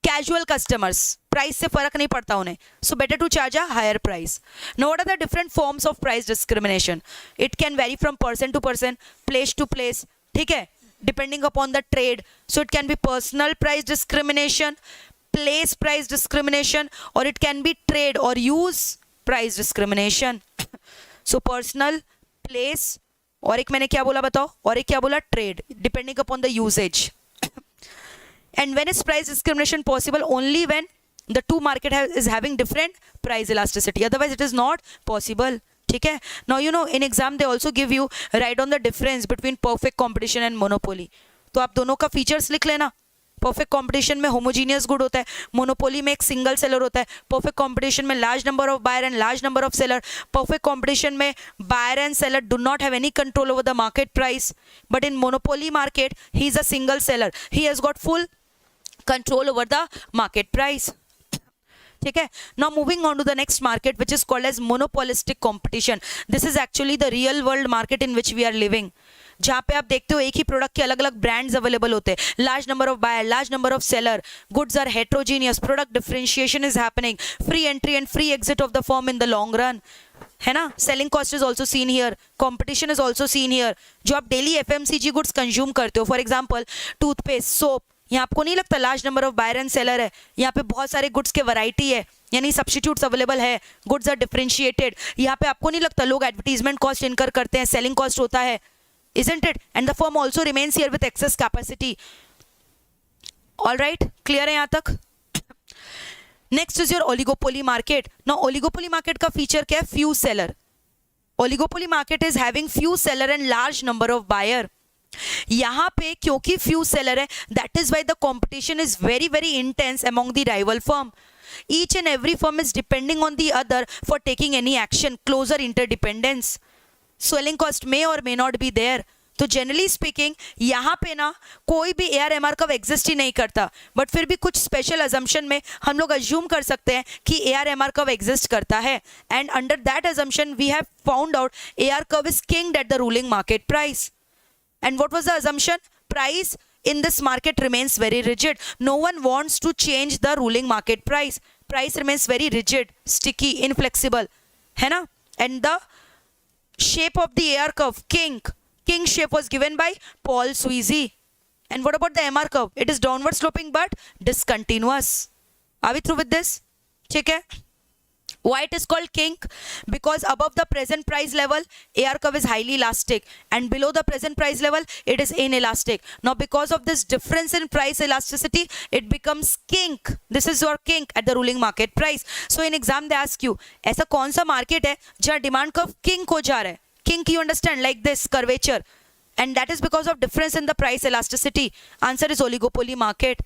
कैजुअल कस्टमर्स, प्राइस से फर्क नहीं पड़ता उन्हें, so better to charge a higher price. Now what are the different forms of price discrimination? It can vary from person to person, place to place, ठीक है, depending upon the trade. So it can be personal price discrimination, place price discrimination, और it can B trade और use price discrimination. So personal, place, और एक मैंने क्या बोला बताओ? और एक क्या बोला? Trade, depending upon the usage. And when is price discrimination possible? Only when the two market is having different price elasticity, otherwise it is not possible, ठीक है? Now you know in exam they also give you write on the difference between perfect competition and monopoly. तो आप दोनों का features लिख लेना। Perfect competition में homogeneous good होता है, मोनोपोली में एक सिंगल सेलर होता है। परफेक्ट कंपटीशन में large number of buyer and large number of seller. Perfect competition में buyer and seller do not have any control over the market price, but in monopoly market he is a single seller, he has got full control over the market price, ठीक है? Now moving on to the next market which is called as monopolistic competition. This is actually the real world market in which we are living, जहाँ पे आप देखते हो एक ही product के अलग अलग ब्रांड्स अवेलेबल होते हैं, large number of buyer, large number of seller, goods are heterogeneous, product differentiation is happening, free entry and free exit of the firm in the long run, है ना? Selling cost is also seen here, competition is also seen here. जो आप daily FMCG goods consume करते हो, for example toothpaste, soap, यहाँ आपको नहीं लगता large number of buyer and seller है? यहाँ पे बहुत सारे गुड्स के वैरायटी है, यानी सब्स्टिट्यूट्स अवेलेबल है, गुड्स आर डिफरेंशिएटेड। यहाँ पे आपको नहीं लगता लोग एडवर्टीजमेंट कॉस्ट इनकर करते हैं, सेलिंग कॉस्ट होता है, isn't it? And the firm also remains here with excess capacity. All right, clear है यहाँ तक? Next is your oligopoly market. Now oligopoly market का feature क्या है? Few seller. Oligopoly market is having few seller and large number of buyer. यहाँ पे क्योंकि few seller है, that is why the competition is very very intense among the rival firm. Each and every firm is depending on the other for taking any action, closer interdependence. Swelling cost may or may not be there, तो generally speaking यहाँ पे ना कोई भी AR/MR curve exist ही नहीं करता, but फिर भी कुछ स्पेशल अजम्पशन में हम लोग अज्यूम कर सकते हैं कि AR/MR कर्व एग्जिस्ट करता है, and under that assumption we have found out AR curve is kinked at the ruling market price. And what was the assumption? Price in this market remains very rigid. No one wants to change the ruling market price. Price remains very rigid, sticky, inflexible. है ना? And the shape of the AR curve, king shape was given by Paul Sweezy. And what about the MR curve? It is downward sloping but discontinuous. Are we through with this? ठीक है? Why it is called kink? Because above the present price level AR curve is highly elastic, and below the present price level it is inelastic. Now because of this difference in price elasticity it becomes kink. This is your kink at the ruling market price. So in exam they ask you ऐसा कौन सा market है जहाँ demand curve kink हो जा रहा है? Kink you understand, like this curvature, and that is because of difference in the price elasticity. Answer is oligopoly market.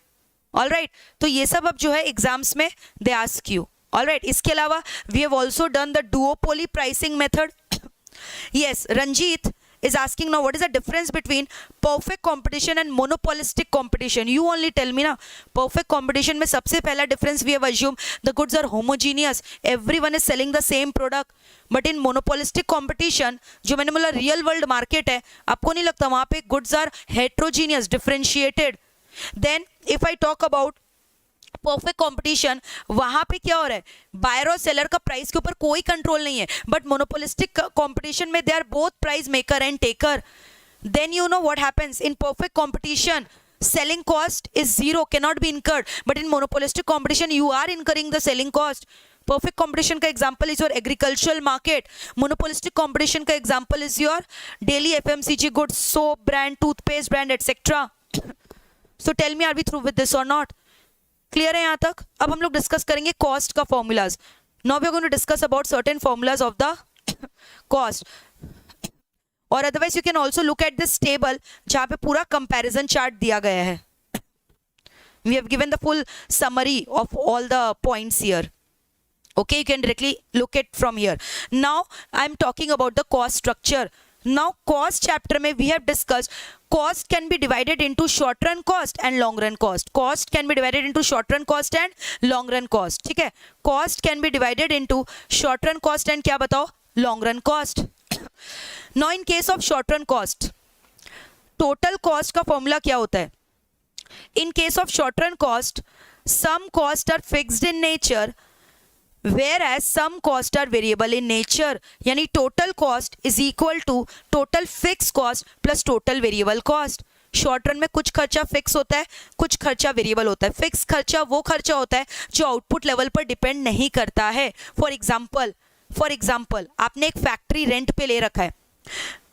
All right, तो ये सब अब जो है exams में they ask you. All right, इसके अलावा we have also done the duopoly pricing method. Yes, Ranjit is asking now what is the difference between perfect competition and monopolistic competition. You only tell me ना. Perfect competition में सबसे पहला difference we have assumed the goods are homogeneous, everyone is selling the same product. But in monopolistic competition जो मैंने बोला real world market है, आपको नहीं लगता वहाँ पे goods are heterogeneous, differentiated. Then if I talk about perfect competition, वहां पे क्या हो रहा है, बायर और सेलर का प्राइस के ऊपर कोई कंट्रोल नहीं है, बट मोनोपोलिस्टिक कंपटीशन में they are both price maker and taker. Then you know what happens in perfect competition, selling cost is zero, cannot be incurred, but in monopolistic competition you are incurring the selling cost. Perfect competition का example is your agricultural market, monopolistic competition का example is your daily FMCG goods, soap brand, toothpaste brand, etc. So tell me, are we through with this or not? Clear है यहाँ तक? अब हम लोग discuss करेंगे cost का formulas. Now we are going to discuss about certain formulas of the cost, और otherwise you can also look at this table जहाँ पे पूरा कंपैरिजन चार्ट दिया गया है. We have given the full summary of all the points here. Okay, you can directly look at from here. Now I am talking about the cost structure. Now cost chapter में we have discussed cost can be divided into short run cost and long run cost. Cost can be divided into short run cost and long run cost. ठीक है, cost can be divided into short run cost and क्या बताओ, long run cost. Now in case of short run cost, total cost का formula क्या होता है? In case of short run cost, some costs are fixed in nature whereas some costs are variable in nature. यानी total cost is equal to total fixed cost plus total variable cost. Short run में कुछ खर्चा fix होता है, कुछ खर्चा variable होता है. फिक्स खर्चा वो खर्चा होता है जो आउटपुट लेवल पर डिपेंड नहीं करता है. फॉर एग्जाम्पल आपने एक फैक्ट्री रेंट पे ले रखा है.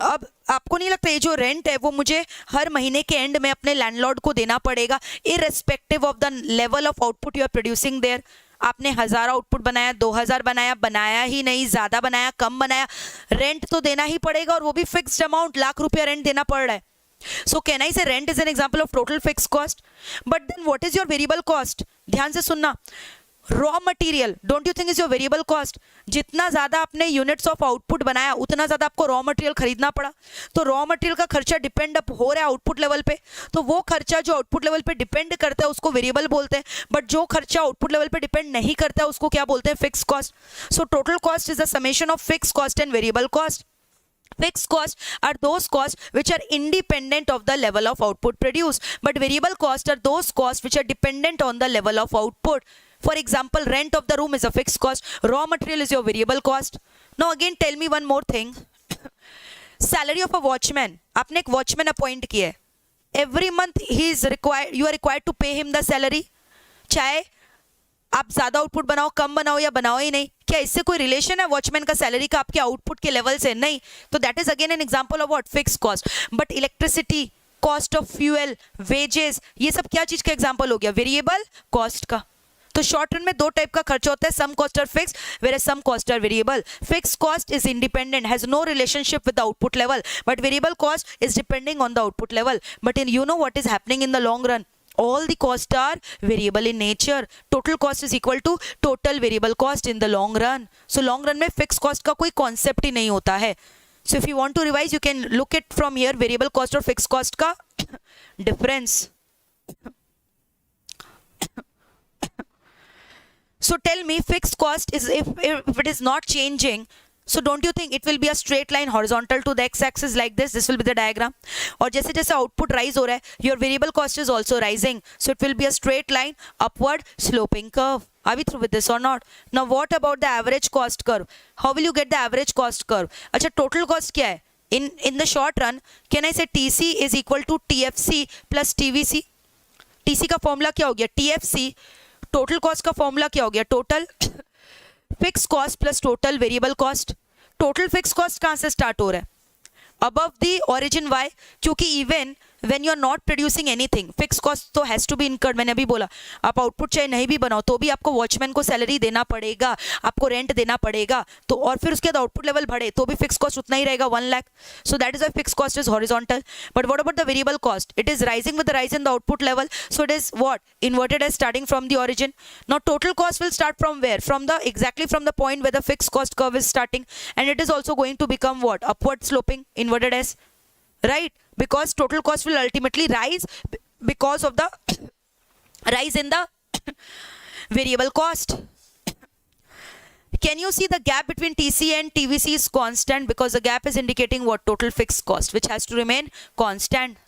अब आपको नहीं लगता ये जो रेंट है वो मुझे हर महीने के एंड में अपने लैंडलॉर्ड को देना पड़ेगा, irrespective of the level of output you are producing there. आपने 1000 आउटपुट बनाया, 2000 बनाया ही नहीं, ज्यादा बनाया, कम बनाया, रेंट तो देना ही पड़ेगा, और वो भी फिक्स्ड अमाउंट, लाख रुपया रेंट देना पड़ रहा है. So can I say rent is an example of total fixed cost? But then what is your variable cost? ध्यान से सुनना. Raw material don't you think is your variable cost? जितना ज्यादा आपने यूनिट्स ऑफ आउटपुट बनाया उतना ज्यादा आपको रॉ मटेरियल खरीदना पड़ा, तो रॉ मटेरियल का खर्चा डिपेंड अप हो रहा है आउटपुट लेवल पे, तो वो खर्चा जो आउटपुट लेवल पे डिपेंड करता है उसको वेरिएबल बोलते हैं, बट जो खर्चा आउटपुट लेवल पे डिपेंड नहीं करता है उसको क्या बोलते हैं, fix cost. So total cost is the summation of fix cost and variable cost. Fixed costs are those costs which are independent of the level of output produced, but variable costs are those costs which are dependent on the level of output. For example, rent of the room is a fixed cost, raw material is your variable cost. Now again tell me one more thing. Salary of a watchman, आपने एक watchman appoint किया है, every month he is required, you are required to pay him the salary, चाहे आप ज्यादा output बनाओ, कम बनाओ या बनाओ ही नहीं. क्या इससे कोई रिलेशन है वॉचमैन का सैलरी का आपके आउटपुट के लेवल से? नहीं. तो that is again an example of what, fix cost. But electricity, cost of fuel, wages, ये सब क्या चीज का एग्जांपल हो गया, वेरिएबल कॉस्ट का. तो शॉर्ट रन में दो टाइप का खर्चा होता है, some cost are fixed whereas some costs are variable. Fixed cost is independent, has no relationship with the output level, but variable cost is depending on the output level. But in, you know what is happening in the long run, all the costs are variable in nature. Total cost is equal to total variable cost in the long run. So long run में fixed cost का कोई concept ही नहीं होता है. So if you want to revise, you can look it from here, variable cost और fixed cost का difference. So tell me, fixed cost is if it is not changing, so don't you think it will be a straight line horizontal to the x-axis like this? This will be the diagram. और जैसे जैसे output rise हो रहा है, your variable cost is also rising, so it will be a straight line upward sloping curve. Are we through with this or not? Now what about the average cost curve? How will you get the average cost curve? अच्छा, total cost क्या है? In the short run, can I say TC is equal to TFC plus TVC? TC का formula क्या हो गया? TFC. Total cost का formula क्या हो गया? Total fix cost plus total variable cost. Total fix cost कहां से स्टार्ट हो रहा है? Above the origin. वाई? क्योंकि even when you are not producing anything, fixed cost तो has to be incurred. मैंने अभी बोला, आप आउटपुट चाहे नहीं भी बनाओ तो भी आपको वॉचमैन को सैलरी देना पड़ेगा, आपको रेंट देना पड़ेगा, तो और फिर उसके बाद आउटपुट लेवल बढ़े तो भी फिक्स कॉस्ट उतना ही रहेगा, 1 lakh. So that is why fix cost is horizontal. But what about the variable cost? It is rising with the rise in the output level, so it is what? Inverted as starting from the origin. Now total cost will start from where? From the exactly from the point where the fixed cost curve is starting, and it is also going to become what? Upward sloping, inverted as, right? Because total cost will ultimately rise because of the rise in the variable cost. Can you see the gap between TC and TVC is constant because the gap is indicating what? Total fixed cost, which has to remain constant.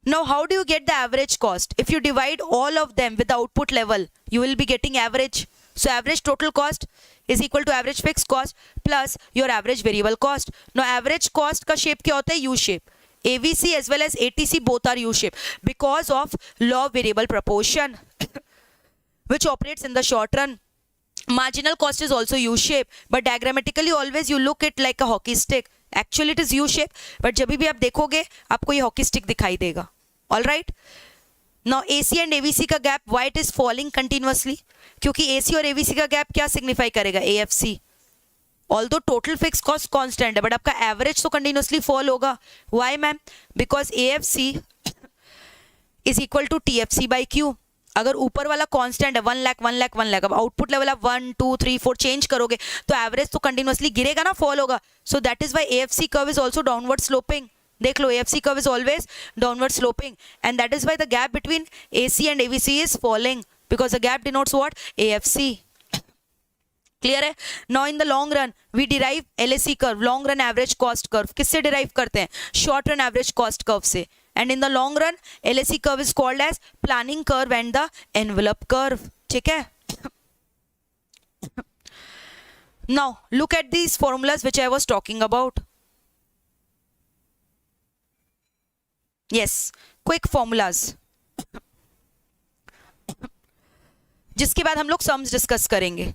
Now how do you get the average cost? If you divide all of them with the output level, you will be getting average. So average total cost is equal to average fixed cost plus your average variable cost. Now average cost का shape क्या होता है? U shape. AVC as well as ATC both are U shape because of law of variable proportion which operates in the short run. Marginal cost is also U shape, but diagrammatically always you look it like a hockey stick. Actually it is U shape, but जब भी आप देखोगे आपको ये hockey stick दिखाई देगा. All right. Now AC and AVC का gap, why it is falling continuously? क्योंकि AC और AVC का gap क्या signify करेगा? AFC. Although total fixed cost constant है, but आपका average तो continuously fall होगा. Why ma'am? Because AFC is equal to TFC by Q. अगर ऊपर वाला कांस्टेंट है 1 लाख 1 लाख 1 लाख, अब आउटपुट लेवल आप 1 2 3 4 चेंज करोगे तो एवरेज तो कंटिन्यूअसली गिरेगा ना, फॉल होगा. सो that is why AFC curve is also downward sloping. देख लो, AFC curve is always downward sloping, and that is why the gap between AC and AVC is falling because the gap denotes what? AFC. Clear है? Now in the long run we derive LAC curve, long run average cost curve. किससे derive करते हैं? Short run average cost curve से. And in the long run, LAC curve is called as planning curve and the envelope curve. ठीक है? Now look at these formulas which I was talking about. Yes, quick formulas. जिसके बाद हम लोग sums discuss करेंगे.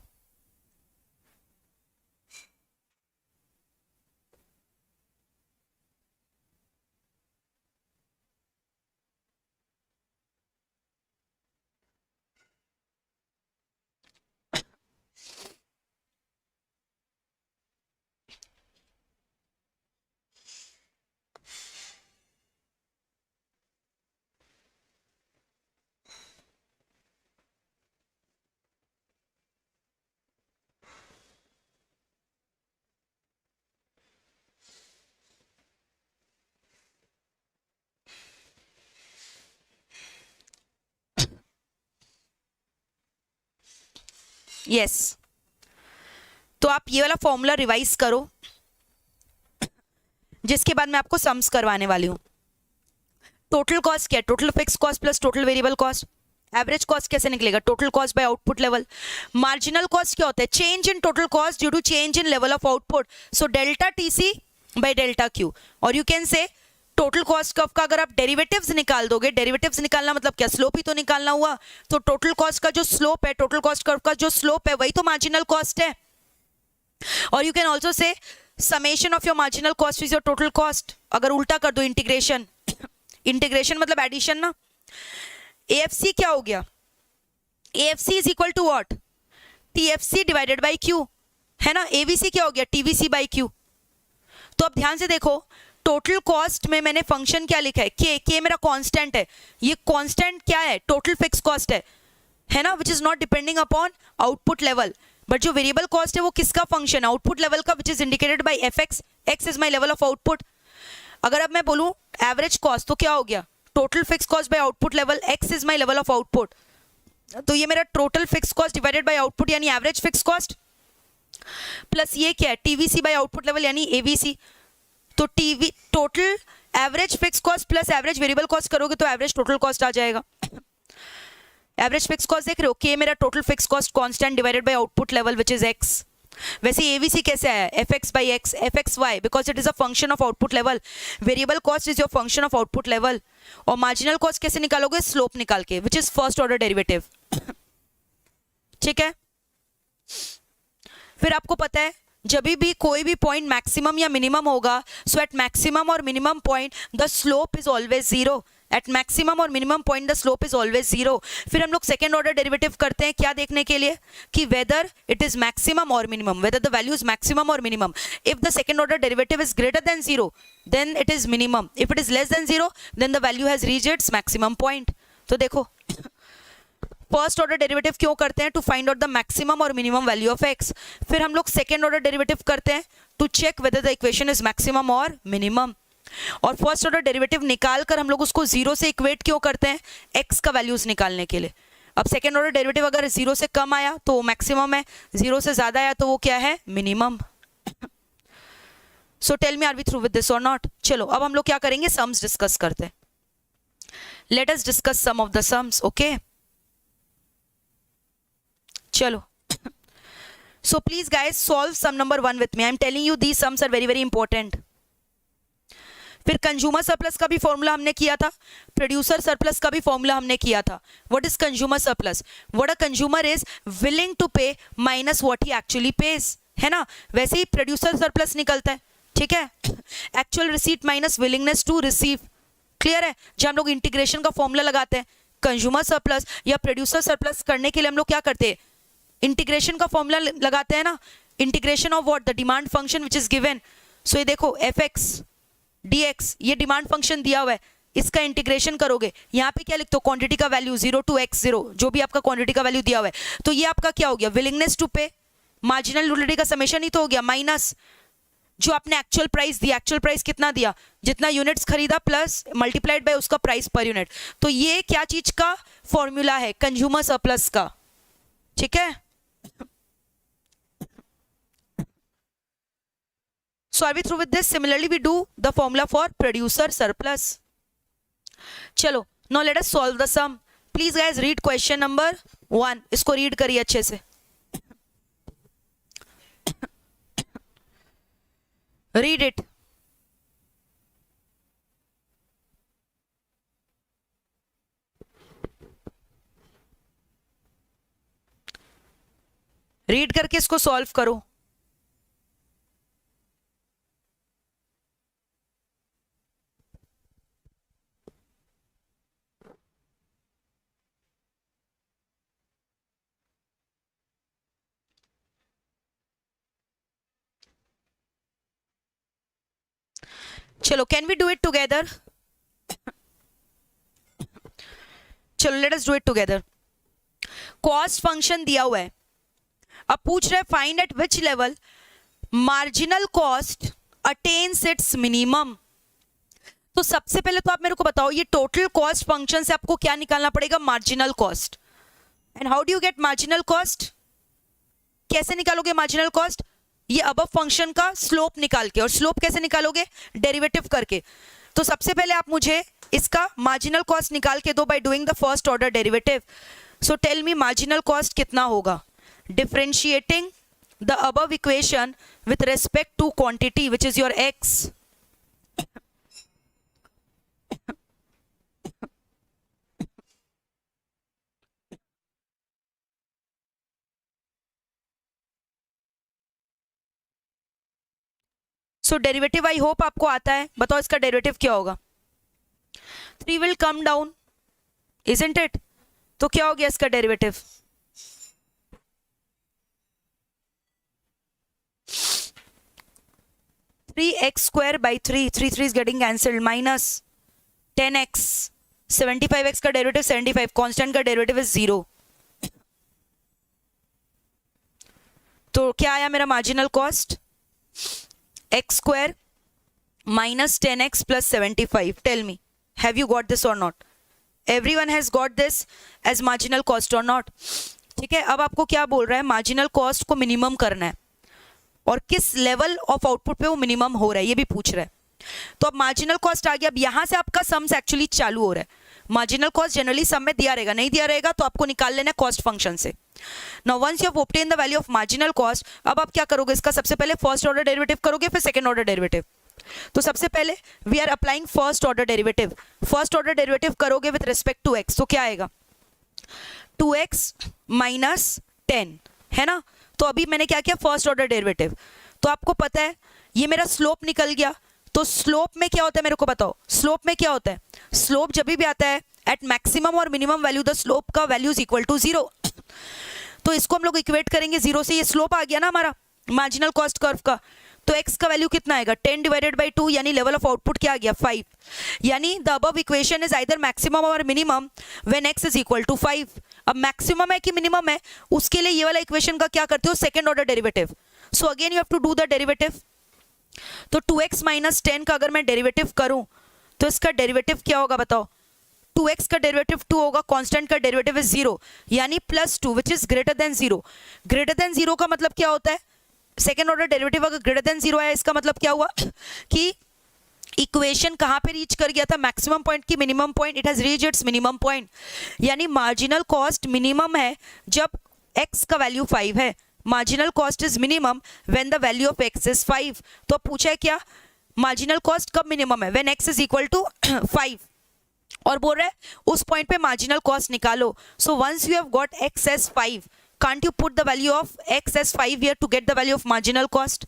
Yes, तो आप ये वाला फॉर्मूला रिवाइज करो, जिसके बाद मैं आपको सम्स करवाने वाली हूं. टोटल कॉस्ट क्या है? Total fix cost plus total variable cost. Average cost कैसे निकलेगा? Total cost by output level. Marginal cost क्या होता है? Change in total cost due to change in level of output. So delta TC by delta Q. और you can say total cost curve का अगर आप derivatives निकाल दोगे, derivatives निकालना मतलब क्या? स्लोप ही तो निकालना हुआ. तो टोटल कॉस्ट का जो स्लोप है, टोटल कॉस्ट कर्व का जो स्लोप है, वही तो मार्जिनल कॉस्ट है. और you can also say summation of your marginal cost is your total cost. अगर उल्टा कर दो, इंटीग्रेशन, इंटीग्रेशन मतलब एडिशन ना. AFC क्या हो गया? AFC is equal to what? TFC divided by Q, है ना. AVC क्या हो गया? TVC by Q. तो अब ध्यान से देखो, टोटल कॉस्ट में मैंने फंक्शन क्या लिखा है? K मेरा कांस्टेंट है. ये कांस्टेंट क्या है? टोटल फिक्स कॉस्ट है ना, which is not depending upon output level. But जो वेरिएबल कॉस्ट है वो किसका फंक्शन है, आउटपुट लेवल का, which is indicated by F x, x is my level of output. अगर अब मैं बोलूं एवरेज कॉस्ट तो क्या हो गया, total fix cost by output level, x is my level of output, तो ये मेरा total fix cost divided by output यानी एवरेज फिक्स कॉस्ट, प्लस ये क्या है टीवीसी बाय आउटपुट लेवल यानी एवीसी। तो TV total average fix cost plus average variable cost करोगे तो एवरेज टोटल कॉस्ट आ जाएगा। एवरेज फिक्स कॉस्ट देख रहे हो, के मेरा total fix cost constant divided by output level which is X. वैसे एवीसी कैसे आया, F X by X, F X Y, because it is a function of output level, variable cost is your function of output level. और marginal cost कैसे निकालोगे, slope निकाल के, which is first order derivative. ठीक है, फिर आपको पता है जब भी कोई भी पॉइंट मैक्सिमम या मिनिमम होगा, सो एट मैक्सिमम और minimum point the slope is always zero, at maximum और minimum point the slope is always zero. फिर हम लोग सेकेंड ऑर्डर डेरिवेटिव करते हैं क्या देखने के लिए, कि वेदर इट इज मैक्सिमम और minimum, whether the value is maximum और minimum. If the second order derivative is greater than zero then it is minimum, if it is less than zero then the value has reached its maximum point. तो देखो first order derivative क्यों करते हैं, to find out the maximum और minimum value of x. फिर हम लोग second order derivative करते हैं to check whether the equation is maximum और मिनिमम। और फर्स्ट ऑर्डर डेरिवेटिव निकाल कर हम लोग उसको जीरो से इक्वेट क्यों करते हैं, एक्स का वैल्यूज निकालने के लिए। अब सेकेंड ऑर्डर डेरिवेटिव अगर जीरो से कम आया तो वो मैक्सिमम है, जीरो से ज्यादा आया तो वो क्या है, minimum. So tell me are we through with this और नॉट। चलो अब हम लोग क्या करेंगे, सम्स डिस्कस करते हैं। Let us discuss some of the sums. Okay चलो, so please guys solve sum number 1 with me. I am telling you these sums are very very important. फिर कंज्यूमर सरप्लस का भी फॉर्मूला हमने किया था, producer surplus का भी formula हमने किया था। What is consumer surplus, what a consumer is willing to pay minus what he actually pays, है ना। वैसे ही प्रोड्यूसर सरप्लस निकलता है, ठीक है, actual receipt minus willingness to receive. Clear है, जब हम लोग इंटीग्रेशन का फॉर्मूला लगाते हैं कंज्यूमर सरप्लस या प्रोड्यूसर सरप्लस करने के लिए हम लोग क्या करते हैं, इंटीग्रेशन का फॉर्मूला लगाते हैं ना, integration of what, the demand function which is given. So ये देखो एफ एक्स डी एक्स, ये डिमांड फंक्शन दिया हुआ है, इसका इंटीग्रेशन करोगे, यहाँ पे क्या लिखते हो, क्वांटिटी का वैल्यू 0 to x0, जो भी आपका क्वांटिटी का वैल्यू दिया हुआ है, तो ये आपका क्या हो गया, विलिंगनेस टू पे, मार्जिनल यूटिलिटी का समेशन ही तो हो गया, माइनस जो आपने एक्चुअल प्राइस दिया, एक्चुअल प्राइस कितना दिया, जितना यूनिट्स खरीदा प्लस मल्टीप्लाइड बाय उसका प्राइस पर यूनिट। तो ये क्या चीज का फॉर्मूला है, कंज्यूमर सरप्लस का। ठीक है, so are we through with this? Similarly we do the formula for producer surplus. चलो now let us solve the sum. Please guys read question number 1. इसको read करिए अच्छे से। read it. रीड करके इसको सॉल्व करो। चलो can we do it together, चलो let us do it together. Cost function दिया हुआ है, अब पूछ रहे find at which level marginal cost attains its minimum. तो सबसे पहले तो आप मेरे को बताओ ये टोटल कॉस्ट फंक्शन से आपको क्या निकालना पड़ेगा, marginal cost. And how do you get marginal cost, कैसे निकालोगे मार्जिनल कॉस्ट, ये अबव फंक्शन का स्लोप निकाल के, और स्लोप कैसे निकालोगे, डेरिवेटिव करके। तो सबसे पहले आप मुझे इसका मार्जिनल कॉस्ट निकाल के दो by doing the first order derivative. So tell me marginal cost कितना होगा, differentiating the above equation with respect to quantity which is your x. So derivative I hope आपको आता है, बताओ इसका डेरिवेटिव क्या होगा, 3 will come down isn't it, तो क्या हो गया इसका derivative, 3x square by 3, 3 is getting cancelled, minus 10x, 75x का डेरिवेटिव 75, कांस्टेंट का डेरिवेटिव इज 0। तो क्या आया मेरा marginal cost, x square minus 10x plus 75. Tell me, have you got this or not? Everyone has got this as marginal cost or not? ठीक है, अब आपको क्या बोल रहा है, मार्जिनल कॉस्ट को मिनिमम करना है और किस लेवल ऑफ आउटपुट पे वो मिनिमम हो रहा है ये भी पूछ रहा है. तो अब मार्जिनल कॉस्ट आ गया. अब यहां से आपका सम्स एक्चुअली चालू हो रहा है. मार्जिनल कॉस्ट जनरली सम में दिया रहेगा, नहीं दिया रहेगा तो आपको निकाल लेना है कॉस्ट फंक्शन से. Now once you have obtain the value of marginal cost, अब आप क्या करोगे, इसका सबसे पहले फर्स्ट ऑर्डर डेरिवेटिव करोगे, फिर सेकंड ऑर्डर डेरिवेटिव. तो सबसे पहले we are applying first order derivative. First order derivative करोगे विद रिस्पेक्ट टू एक्स, तो क्या आएगा, 2x माइनस 10 है ना. तो अभी मैंने क्या किया, फर्स्ट ऑर्डर डेरिवेटिव. तो आपको पता है ये मेरा स्लोप निकल गया. तो स्लोप में क्या होता है मेरे को बताओ, स्लोप में क्या होता है, स्लोप जब भी आता है एट मैक्सिमम और मिनिमम वैल्यू द स्लोप का वैल्यू इज इक्वल टू 0. तो इसको हम लोग इक्वेट करेंगे 0 से. ये स्लोप आ गया ना हमारा मार्जिनल कॉस्ट कर्व का. तो x का वैल्यू कितना आएगा, 10 डिवाइडेड बाई 2, यानी लेवल ऑफ आउटपुट क्या आ गया, 5. यानी the above equation is either maximum और minimum when x is equal to 5. अब मैक्सिमम है कि मिनिमम है, उसके लिए ये वाला इक्वेशन का क्या करते हो, second order derivative. So again you have to do the derivative. तो 2x माइनस 10 का अगर मैं डेरिवेटिव करूं तो इसका डेरिवेटिव क्या होगा बताओ, 2x का डेरिवेटिव 2 होगा, कांस्टेंट का डेरिवेटिव इज 0, यानी +2 which is greater then 0. Greater than 0 का मतलब क्या होता है, सेकेंड ऑर्डर डेरिवेटिव अगर ग्रेटर देन 0 है, इसका मतलब क्या हुआ कि इक्वेशन कहां पे रीच कर गया था, मैक्सिमम पॉइंट की minimum point, it has reached its minimum point. यानी मार्जिनल कॉस्ट मिनिमम है जब x का वैल्यू 5 है. Marginal cost is minimum when the value of x is 5. तो अब पूछा है क्या, मार्जिनल कॉस्ट कब मिनिमम है, when x is equal to 5. और बोल रहा है उस पॉइंट पे मार्जिनल कॉस्ट निकालो. So once you have got x as 5, can't you put the value of x as 5 here to get the value of marginal cost?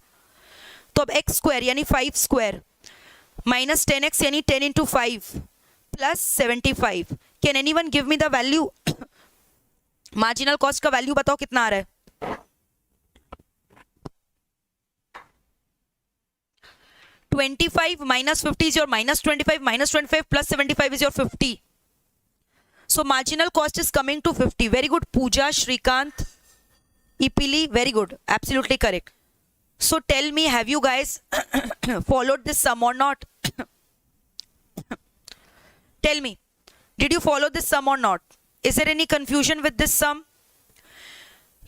तो अब x square यानी 5 square minus 10x यानी 10 into 5 plus 75. Can anyone give me the value? marginal cost का value बताओ कितना आ रहा है, 25 minus 50 is your minus 25, minus 25 plus 75 is your 50. So marginal cost is coming to 50. Very good, Pooja, Shrikant, Ipili, very good, absolutely correct. So tell me, have you guys followed this sum or not? Tell me, did you follow this sum or not? Is there any confusion with this sum?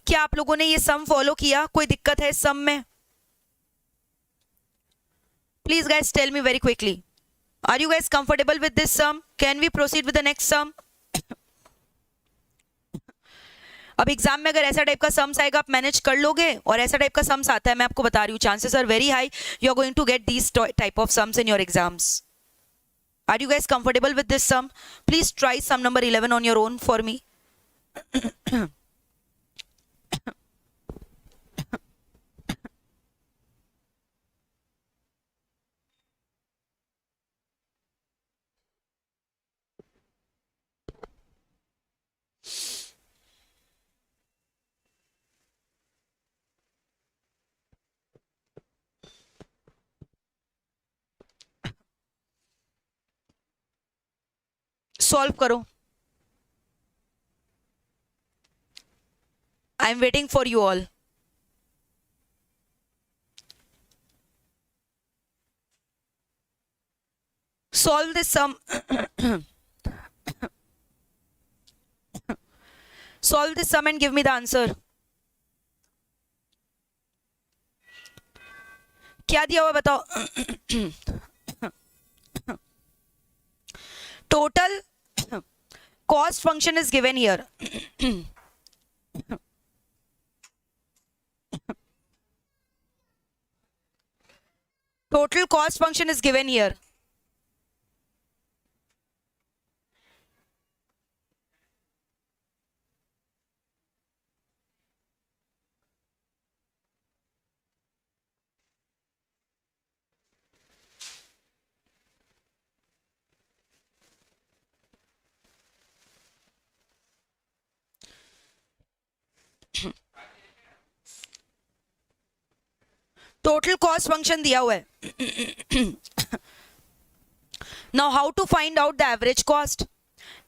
क्या आप लोगों ने ये sum follow किया, कोई दिक्कत है इस sum में? Please guys tell me very quickly. Are you guys comfortable with this sum? Can we proceed with the next sum? अब एग्जाम में अगर ऐसा टाइप का सम्स आएगा आप मैनेज कर लोगे, और ऐसा टाइप का सम्स आता है मैं आपको बता रही हूँ, chances are very high you are going to get these type of sums in your exams. Are you guys comfortable with this sum? Please try sum number 11 on your own for me. Solve करो. I am waiting for you all. Solve this sum. Solve this sum and give me the answer. क्या दिया हुआ बताओ. Total cost function is given here. Total cost function is given here. Total cost function दिया हुआ है. Now how to find out the average cost.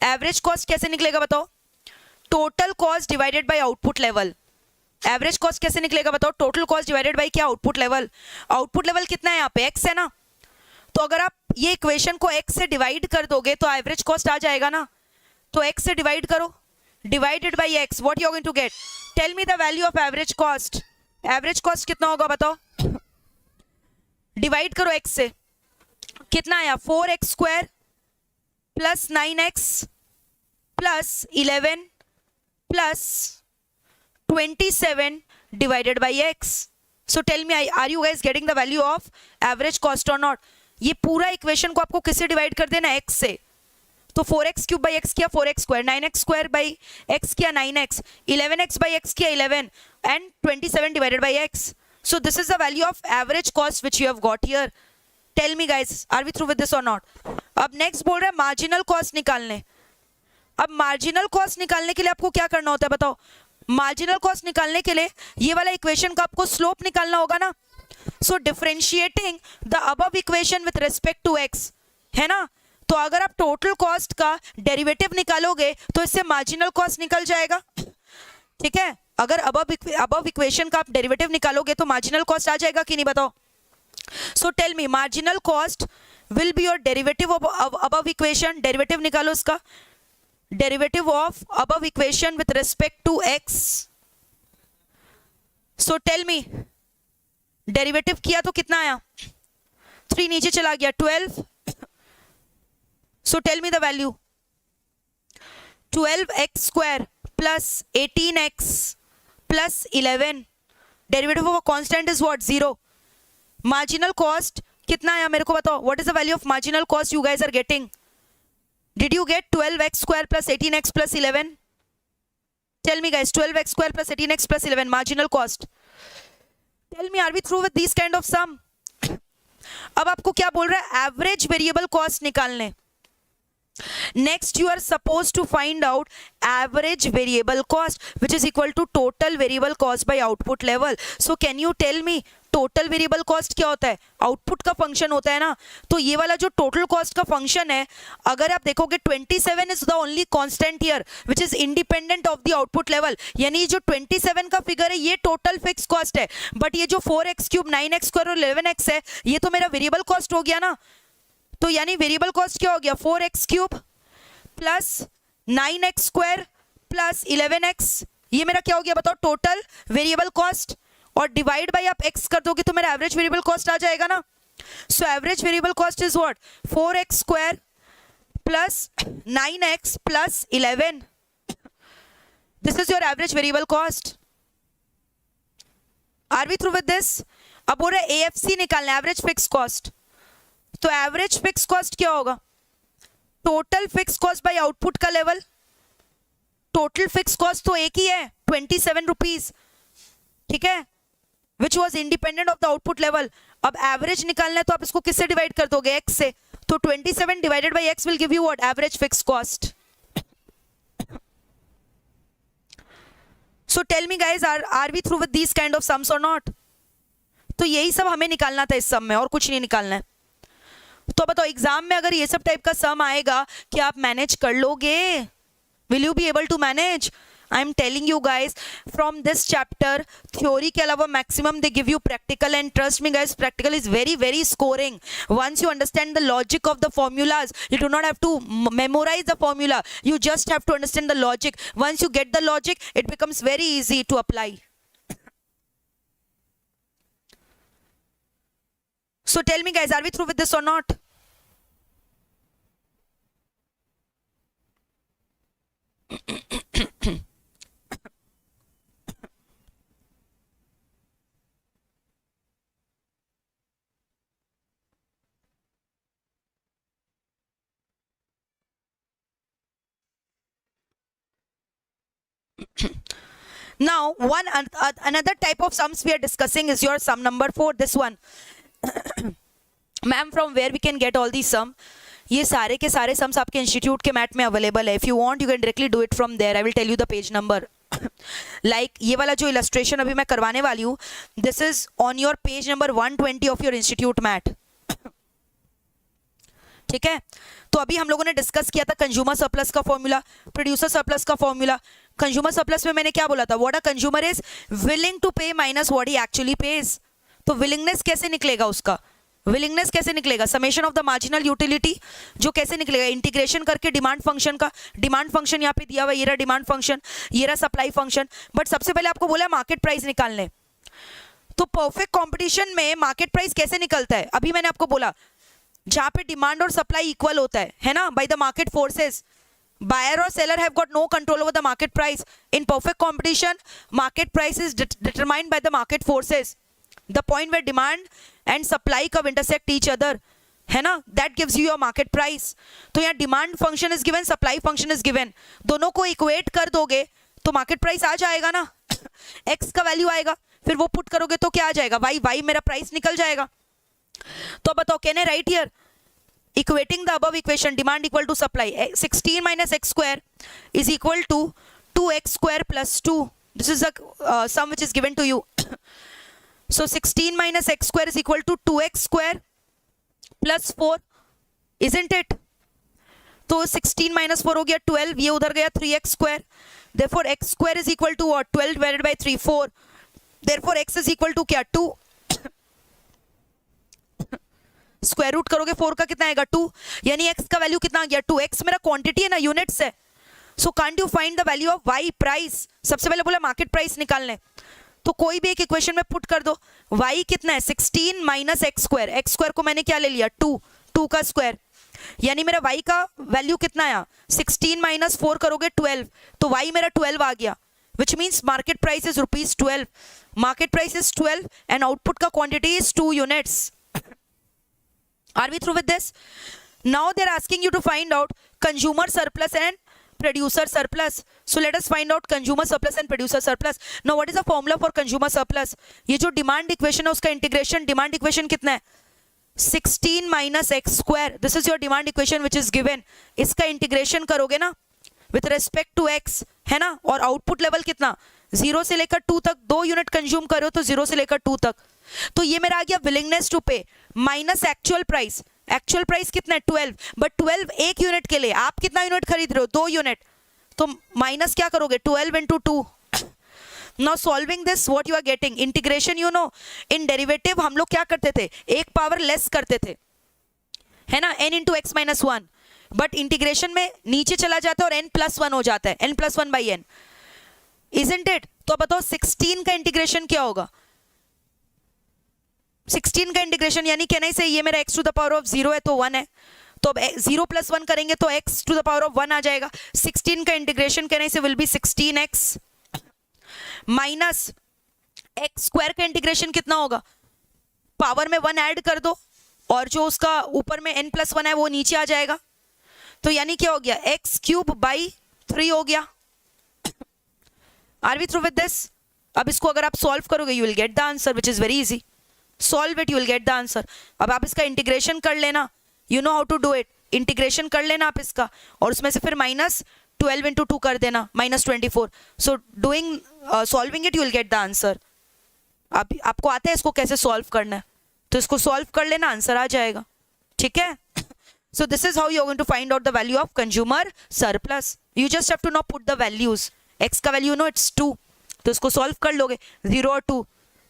Average cost कैसे निकलेगा बताओ, total cost divided by output level. Average cost कैसे निकलेगा बताओ? Total cost divided by क्या? Output level. आउटपुट लेवल कितना है यहाँ पे? x है ना, तो अगर आप ये इक्वेशन को x से डिवाइड कर दोगे तो एवरेज कॉस्ट आ जाएगा ना, तो x से डिवाइड करो, divided by x, what you are going to get? Tell me the value of average cost. Average cost कितना होगा बताओ? डिवाइड करो x से, कितना आया? 4x square plus 9x plus 11 plus 27 divided by x. So tell me, are you guys getting the value of average cost or not? ये पूरा equation को आपको किससे डिवाइड कर देना? x से। तो 4x क्यूब बाई एक्स किया 4x square, 9x square by x किया 9x, 11x बाई एक्स किया 11 and 27 divided by x. So this is the value of average cost which you have got here. Tell me guys, are we through with this or not? अब next बोल रहा है marginal cost निकालने। अब marginal cost निकालने के लिए आपको क्या करना होता है बताओ? मार्जिनल कॉस्ट निकालने के लिए ये वाला इक्वेशन का आपको स्लोप निकालना होगा ना। So differentiating the above equation with respect to X, है ना। तो अगर आप टोटल कॉस्ट का डेरिवेटिव निकालोगे तो इससे मार्जिनल कॉस्ट निकल जाएगा, ठीक है। अगर अबव इक्वेशन का आप डेरिवेटिव निकालोगे तो मार्जिनल कॉस्ट आ जाएगा कि नहीं बताओ? So tell me, marginal cost will be your derivative of above equation. Derivative निकालो इसका, derivative of above equation with respect to x. So tell me, derivative किया तो कितना आया? 3 नीचे चला गया 12। So tell me the value. 12x square plus 18x plus 11, derivative of constant is what? 0। Marginal cost कितना आया मेरे को बताओ? What is the value of marginal cost you guys are getting? Did you get 12x square plus 18x plus 11? Tell me guys, 12x square plus 18x plus 11 marginal cost. Tell me, are we through with these kind of sum? अब आपको क्या बोल रहा है? Average variable cost निकालने। Next you are supposed to find out average variable cost which is equal to total variable cost by output level. So can you tell me total variable cost क्या होता है? Output का function होता है ना। तो ये वाला जो टोटल कॉस्ट का फंक्शन है, अगर आप देखोगे 27 is the only constant here which is independent of the output level. यानी जो 27 का फिगर है ये टोटल फिक्स कॉस्ट है, बट ये जो 4x क्यूब 9x स्क्वायर और 11x है ये तो मेरा वेरिएबल कॉस्ट हो गया ना। तो यानी वेरिएबल कॉस्ट क्या हो गया? 4x cube plus 9x square plus 11x, ये मेरा क्या हो गया बताओ? Total variable cost. और डिवाइड बाय आप x कर दोगे तो मेरा एवरेज वेरिएबल कॉस्ट आ जाएगा ना। So average variable cost is what? 4x square plus 9x plus 11, this is your average variable cost. Are we through with this? अब बोल रहे AFC निकालना, एवरेज फिक्स कॉस्ट। तो एवरेज फिक्स कॉस्ट क्या होगा? Total fix cost by output का level. Total fix cost तो एक ही है, 27 रुपीज, ठीक है, which was independent of the output level. अब एवरेज निकालना है तो आप इसको किससे डिवाइड कर दोगे? x से। तो 27 divided by x will give you what? Average fix cost. So tell me guys, are we through with these kind of sums और नॉट? तो यही सब हमें निकालना था इस सम में, और कुछ नहीं निकालना है। तो बताओ एग्जाम में अगर ये सब टाइप का सम आएगा क्या आप मैनेज कर लोगे? Will you be able to manage? I am telling you guys from this chapter, theory के अलावा maximum they give you practical, and trust me guys, practical is very very scoring. Once you understand the logic of the formulas, you do not have to memorize the formula, you just have to understand the logic. Once you get the logic, it becomes very easy to apply. So tell me guys, are we through with this or not? Now another type of sums we are discussing is your sum number 4, this one. Ma'am, from where we can get all these sum? ये सारे के सारे sums आपके institute के mat में available है। If you want you can directly do it from there. I will tell you the page number. Like ये वाला जो इलस्ट्रेशन अभी मैं करवाने वाली हूँ, this is on your page number 120 of your institute mat, ठीक है। तो अभी हम लोगों ने डिस्कस किया था कंज्यूमर सरप्लस का फॉर्मूला, प्रोड्यूसर सरप्लस का फॉर्मूला। कंज्यूमर सरप्लस में मैंने क्या बोला था, what a consumer is willing to pay minus what he actually pays. तो विलिंगनेस कैसे निकलेगा उसका, विलिंगनेस कैसे निकलेगा, summation of the marginal utility जो कैसे निकलेगा, इंटीग्रेशन करके डिमांड फंक्शन का। डिमांड फंक्शन यहाँ पे दिया हुआ, ये रहा डिमांड फंक्शन, ये रहा सप्लाई फंक्शन। बट सबसे पहले आपको बोला मार्केट प्राइस निकालने। तो परफेक्ट कंपटीशन में मार्केट प्राइस कैसे निकलता है, अभी मैंने आपको बोला जहां पे डिमांड और सप्लाई इक्वल होता है ना, by the market forces, buyer or seller have got no control over the market price. In perfect competition, market price is determined by the market forces, the point where demand and supply curve intersect each other, है ना, that gives you your market price. तो यहाँ demand function is given, supply function is given, दोनों को equate कर दोगे तो market price आ जाएगा ना x का वैल्यू आएगा, फिर वो पुट करोगे तो क्या आ जाएगा, y मेरा प्राइस निकल जाएगा। तो बताओ, can I right here equating the above equation, demand equal to supply, 16 minus x square is equal to 2x square plus 2. This is the sum which is given to you. So 16 minus x square is equal to 2x square plus 4, isn't it? तो 16 minus 4 हो गया 12, ये उधर गया 3x square, therefore x square is equal to what, 12 divided by 3, 4, therefore x is equal to क्या, 2। Square root करोगे 4 का कितना आएगा, 2, यानी x का वैल्यू कितना आ गया, 2। x मेरा क्वांटिटी है ना, यूनिट्स है। So can't you find the value of y price, सबसे पहले बोला मार्केट प्राइस निकालने, तो कोई भी एक इक्वेशन में पुट कर दो। y कितना है, 16 minus x square, x square को मैंने क्या ले लिया, 2 का स्क्वायर, यानी मेरा y का वैल्यू कितना आया, 16 माइनस 4 करोगे 12, तो y मेरा 12 आ गया, which means market price is ₹12, market price is 12 and output का quantity is 2 units. Are we through with this? Now they're asking you to find out consumer surplus and producer surplus. So let us find out consumer surplus and producer surplus. Now what is the formula for consumer surplus? ये जो demand equation है उसका integration demand equation कितना है, 16 minus x square. This is your demand equation which is given. इसका integration करोगे ना with respect to x, है ना, और output level कितना, 0 से लेकर 2 तक, 2 यूनिट कंज्यूम करो तो 0 से लेकर 2 तक। तो ये मेरा आ गया willingness to pay minus actual price. Actual price कितना है, 12, बट 12 एक यूनिट के लिए, आप कितना यूनिट खरीद रहे हो, 2 यूनिट, तो माइनस क्या करोगे, 12 into 2। Now solving this what you are getting, integration, you know in derivative हम लोग क्या करते थे, एक पावर लेस करते थे, है ना, n into x minus 1, but integration में नीचे चला जाता है और n plus 1 हो जाता है, n plus 1 by n, isn't it? तो बताओ 16 का इंटीग्रेशन क्या होगा, 16 का इंटीग्रेशन यानी कहना से ये मेरा x to the power of 0 है तो 1 है, तो अब 0 प्लस 1 करेंगे तो x to the power of 1 आ जाएगा। 16 का इंटीग्रेशन कहने से will be 16x minus x square का इंटीग्रेशन कितना होगा, पावर में 1 ऐड कर दो और जो उसका ऊपर में n प्लस 1 है वो नीचे आ जाएगा, तो यानी क्या हो गया, x क्यूब बाई 3 हो गया। Are we through with this? अब इसको अगर आप सॉल्व करोगे you will get the answer which is very easy, solve it, you will get the answer. अब आप इसका इंटीग्रेशन कर लेना, you know how to do it, integration कर लेना आप इसका, और उसमें से फिर माइनस 12 into 2 कर देना, minus 24। So doing solving it you will get the answer. अब आपको आता है इसको कैसे सॉल्व करना है, तो इसको सॉल्व कर लेना, आंसर आ जाएगा, ठीक है। So this is how you are going to find out the value of consumer surplus. You just have to now put the values, x का वैल्यू नो इट्स 2, तो इसको सॉल्व कर लोगे, 0 और 2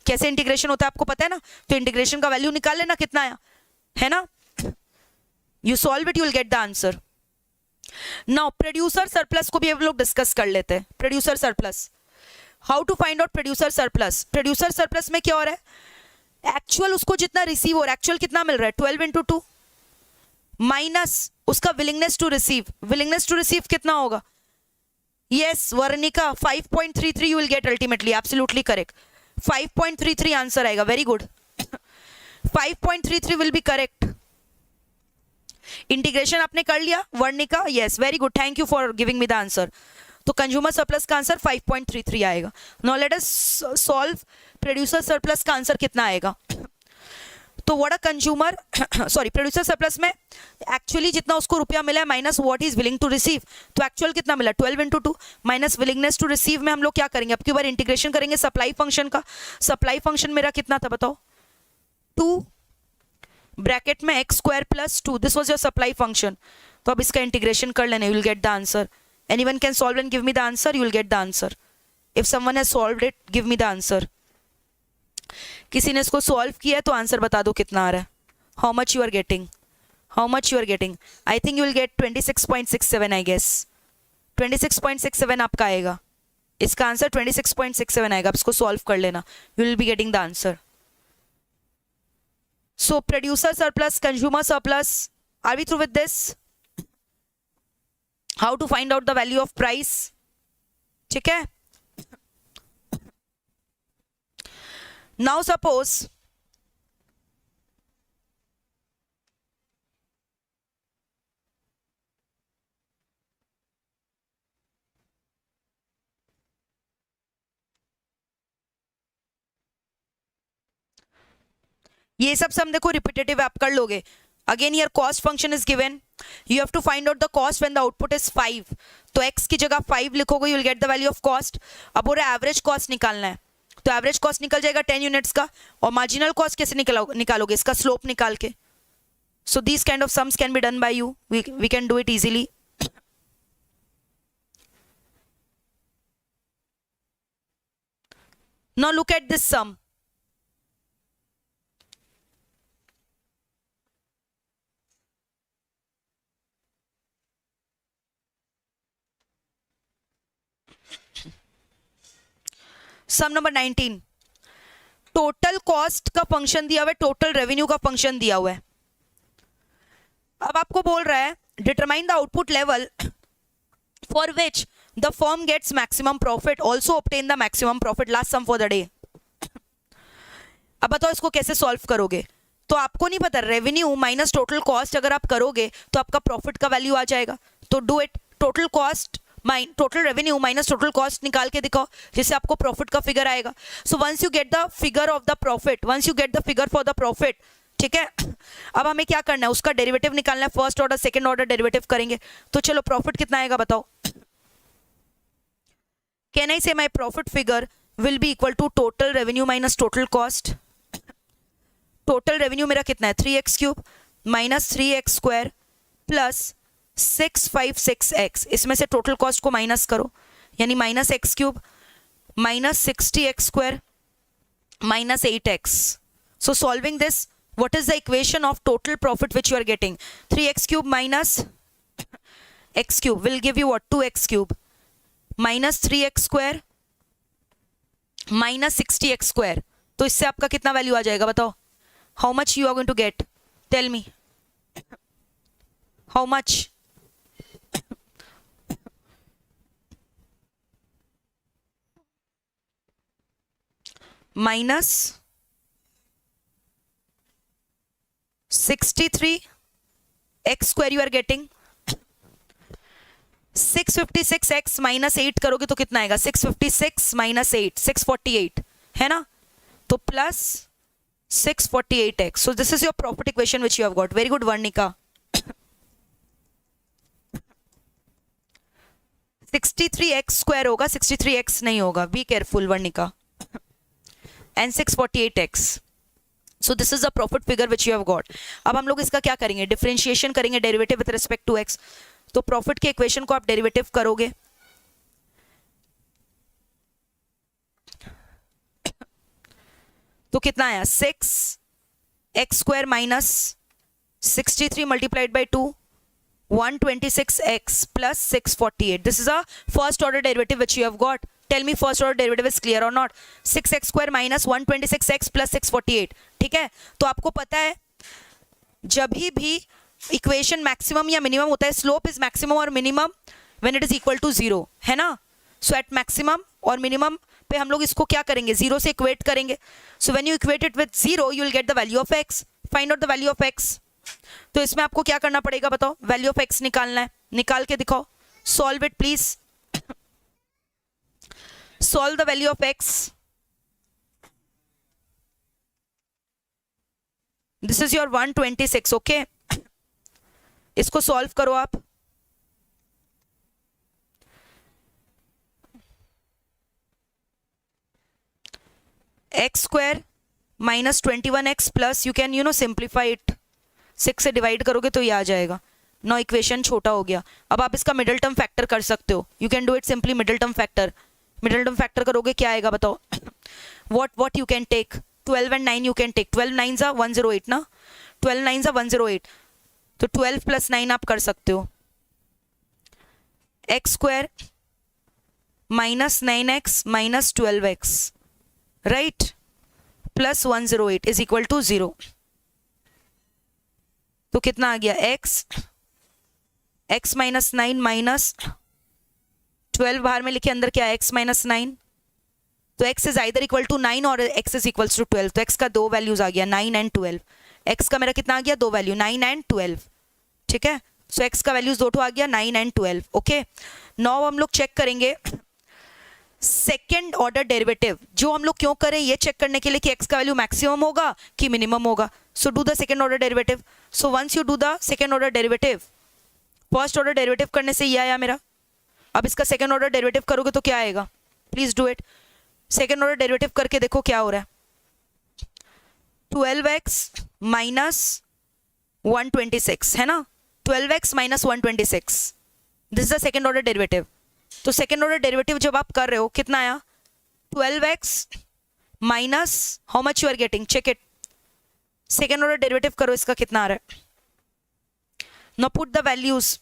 कैसे इंटीग्रेशन होता है आपको पता है ना, तो इंटीग्रेशन का वैल्यू निकाल लेना कितना आया, है ना, you solve it you will get the answer. Now producer surplus को भी हम लोग डिस्कस कर लेते हैं। Producer surplus, how to find out producer surplus. Producer surplus में क्या हो रहा है, एक्चुअल उसको जितना रिसीव हो रहा है, एक्चुअल कितना मिल रहा है, 12 into 2 माइनस उसका willingness to receive, willingness to receive कितना होगा, yes Varnika 5.33 you will get ultimately, absolutely correct, 5.33 answer आएगा, very good, 5.33 will be correct. Integration आपने कर लिया Varnika, yes very good, thank you for giving me the answer. तो consumer surplus का answer 5.33 आएगा। Now let us solve producer surplus का answer कितना आएगा। तो what a consumer sorry producer surplus में एक्चुअली जितना उसको रुपया मिला है minus what is willing to receive, तो एक्चुअल कितना मिला 12 into 2 minus willingness to receive में हम लोग क्या करेंगे, अब की बार इंटीग्रेशन करेंगे सप्लाई फंक्शन का। सप्लाई फंक्शन मेरा कितना था बताओ, 2 ब्रैकेट में x square plus 2, this was your supply function. तो अब इसका इंटीग्रेशन कर लेना, you will get the answer. Anyone can solve and give me the answer, you will get the answer. If someone has solved it, give me the answer. किसी ने इसको solve किया है तो आंसर बता दो कितना आ रहा है. How much you are getting, how much you are getting. I think you will get 26.67, I guess 26.67 आपका आएगा. इसका आंसर 26.67 आएगा. आप इसको सॉल्व कर लेना, you will be getting the answer. So producer surplus, consumer surplus, are we through with this? How to find out the value of price? ठीक है. Now suppose ये सब सम देखो रिपीटेटिव आप कर लोगे. Again your cost function is given, you have to find out the cost when the output is 5. तो x की जगह 5 लिखोगे, you will get the value of cost. अब बोल रहा है एवरेज कॉस्ट निकालना है, तो एवरेज कॉस्ट निकल जाएगा 10 यूनिट्स का. और मार्जिनल कॉस्ट कैसे निकालोगे, इसका स्लोप निकाल के. So these kind of sums can be done by you, we can do it easily. Now look at this sum. Sum number 19. Total cost का फंक्शन दिया हुआ है, टोटल रेवेन्यू का फंक्शन दिया हुआ है. अब आपको बोल रहा है determine the output level for which the firm gets maximum profit, also obtain the maximum profit, last sum for the day. अब बताओ इसको कैसे सॉल्व करोगे. तो आपको नहीं पता, रेवेन्यू माइनस टोटल कॉस्ट अगर आप करोगे तो आपका प्रॉफिट का वैल्यू आ जाएगा. तो do it. Total cost total revenue minus total cost निकाल के दिखाओ, जिससे आपको प्रॉफिट का फिगर आएगा. So once you get the figure of the profit, once you get the figure for the profit, ठीक है, अब हमें क्या करना है, उसका डेरिवेटिव निकालना है. First order second order derivative करेंगे. तो चलो प्रॉफिट कितना आएगा बताओ. Can I say my profit figure will be equal to total revenue minus total cost. Total revenue मेरा कितना है 3x cube minus 3x square plus 656x. इसमें से टोटल कॉस्ट को माइनस करो, यानी minus x cube minus 60x square minus 8x. So solving this, what is the equation of total profit which you are getting? 3x cube minus x cube will give you what? 2x cube minus 3x square minus 60x square. तो इससे आपका कितना value आ जाएगा बताओ. How much you are going to get? Tell me. How much? Minus 63 x square you are getting. 656x minus 8 करोगे तो कितना आएगा, 656 माइनस 8 648 है ना. तो plus 648x. So this is your profit equation which you have got. Very good Varnika. 63x square होगा, 63x नहीं होगा, be careful Varnika. And 648x. So this is the profit figure which you have got. अब हम लोग इसका क्या करेंगे, differentiation करेंगे, derivative with respect to x. तो प्रॉफिट के इक्वेशन को आप डेरिवेटिव करोगे, तो कितना आया 6x square minus 63 multiplied by 2 126x plus 648. This is a first order derivative which you have got. Tell me first order derivative is clear or not. 6x square minus 126x plus 648. ठीक है, तो आपको पता है जब भी equation maximum या minimum होता है, स्लोप इज मैक्सिमम और minimum when it is equal to 0 है ना. सो एट मैक्सिमम और मिनिमम पे हम लोग इसको क्या करेंगे, 0 से इक्वेट करेंगे. सो when you equate it with 0 you will get the value of x. Find out the value of x. तो इसमें आपको क्या करना पड़ेगा बताओ, वैल्यू ऑफ x निकालना है. निकाल के दिखाओ, solve it please. Solve the value of x. This is your 126. Okay, इसको सॉल्व करो आप. x square minus 21x plus, you can simplify it. 6 से डिवाइड करोगे तो ये आ जाएगा। नो इक्वेशन छोटा हो गया। अब आप इसका मिडिल टर्म फैक्टर कर सकते हो, you can do it simply middle term factor. Middle term factor करोगे क्या आएगा बताओ? what you can take 12 and 9 you can take 12 9s are 108 ना, 12 9s are 108, तो 12 प्लस 9 आप कर सकते हो। X square minus 9x minus 12x right plus 108 is equal to 0। तो कितना आ गया? x माइनस 9 माइनस 12 बाहर में लिखे, अंदर क्या है? x माइनस 9, तो x is either equal to 9 और x इज इक्वल टू 12। तो x का दो वैल्यूज आ गया 9 एंड 12। x का मेरा कितना आ गया? दो वैल्यू 9 एंड 12, ठीक है। सो x का वैल्यूज दो आ गया 9 एंड 12। ओके, नाउ हम लोग चेक करेंगे सेकेंड ऑर्डर डेरिवेटिव। जो हम लोग क्यों करें ये चेक करने के लिए कि x का वैल्यू मैक्सिमम होगा कि मिनिमम होगा। So do the second order derivative. So once you do the second order derivative, first order derivative करने से ये आया मेरा। अब इसका सेकेंड ऑर्डर डेरिवेटिव करोगे तो क्या आएगा? Please do it. Second order derivative करके देखो क्या हो रहा है। 12x माइनस 126 है ना, 12x minus 126, this is the second order derivative. तो सेकेंड ऑर्डर डेरिवेटिव जब आप कर रहे हो कितना आया? 12x minus how much you are getting, check it. Second order derivative करो, इसका कितना आ रहा है? Now put the values.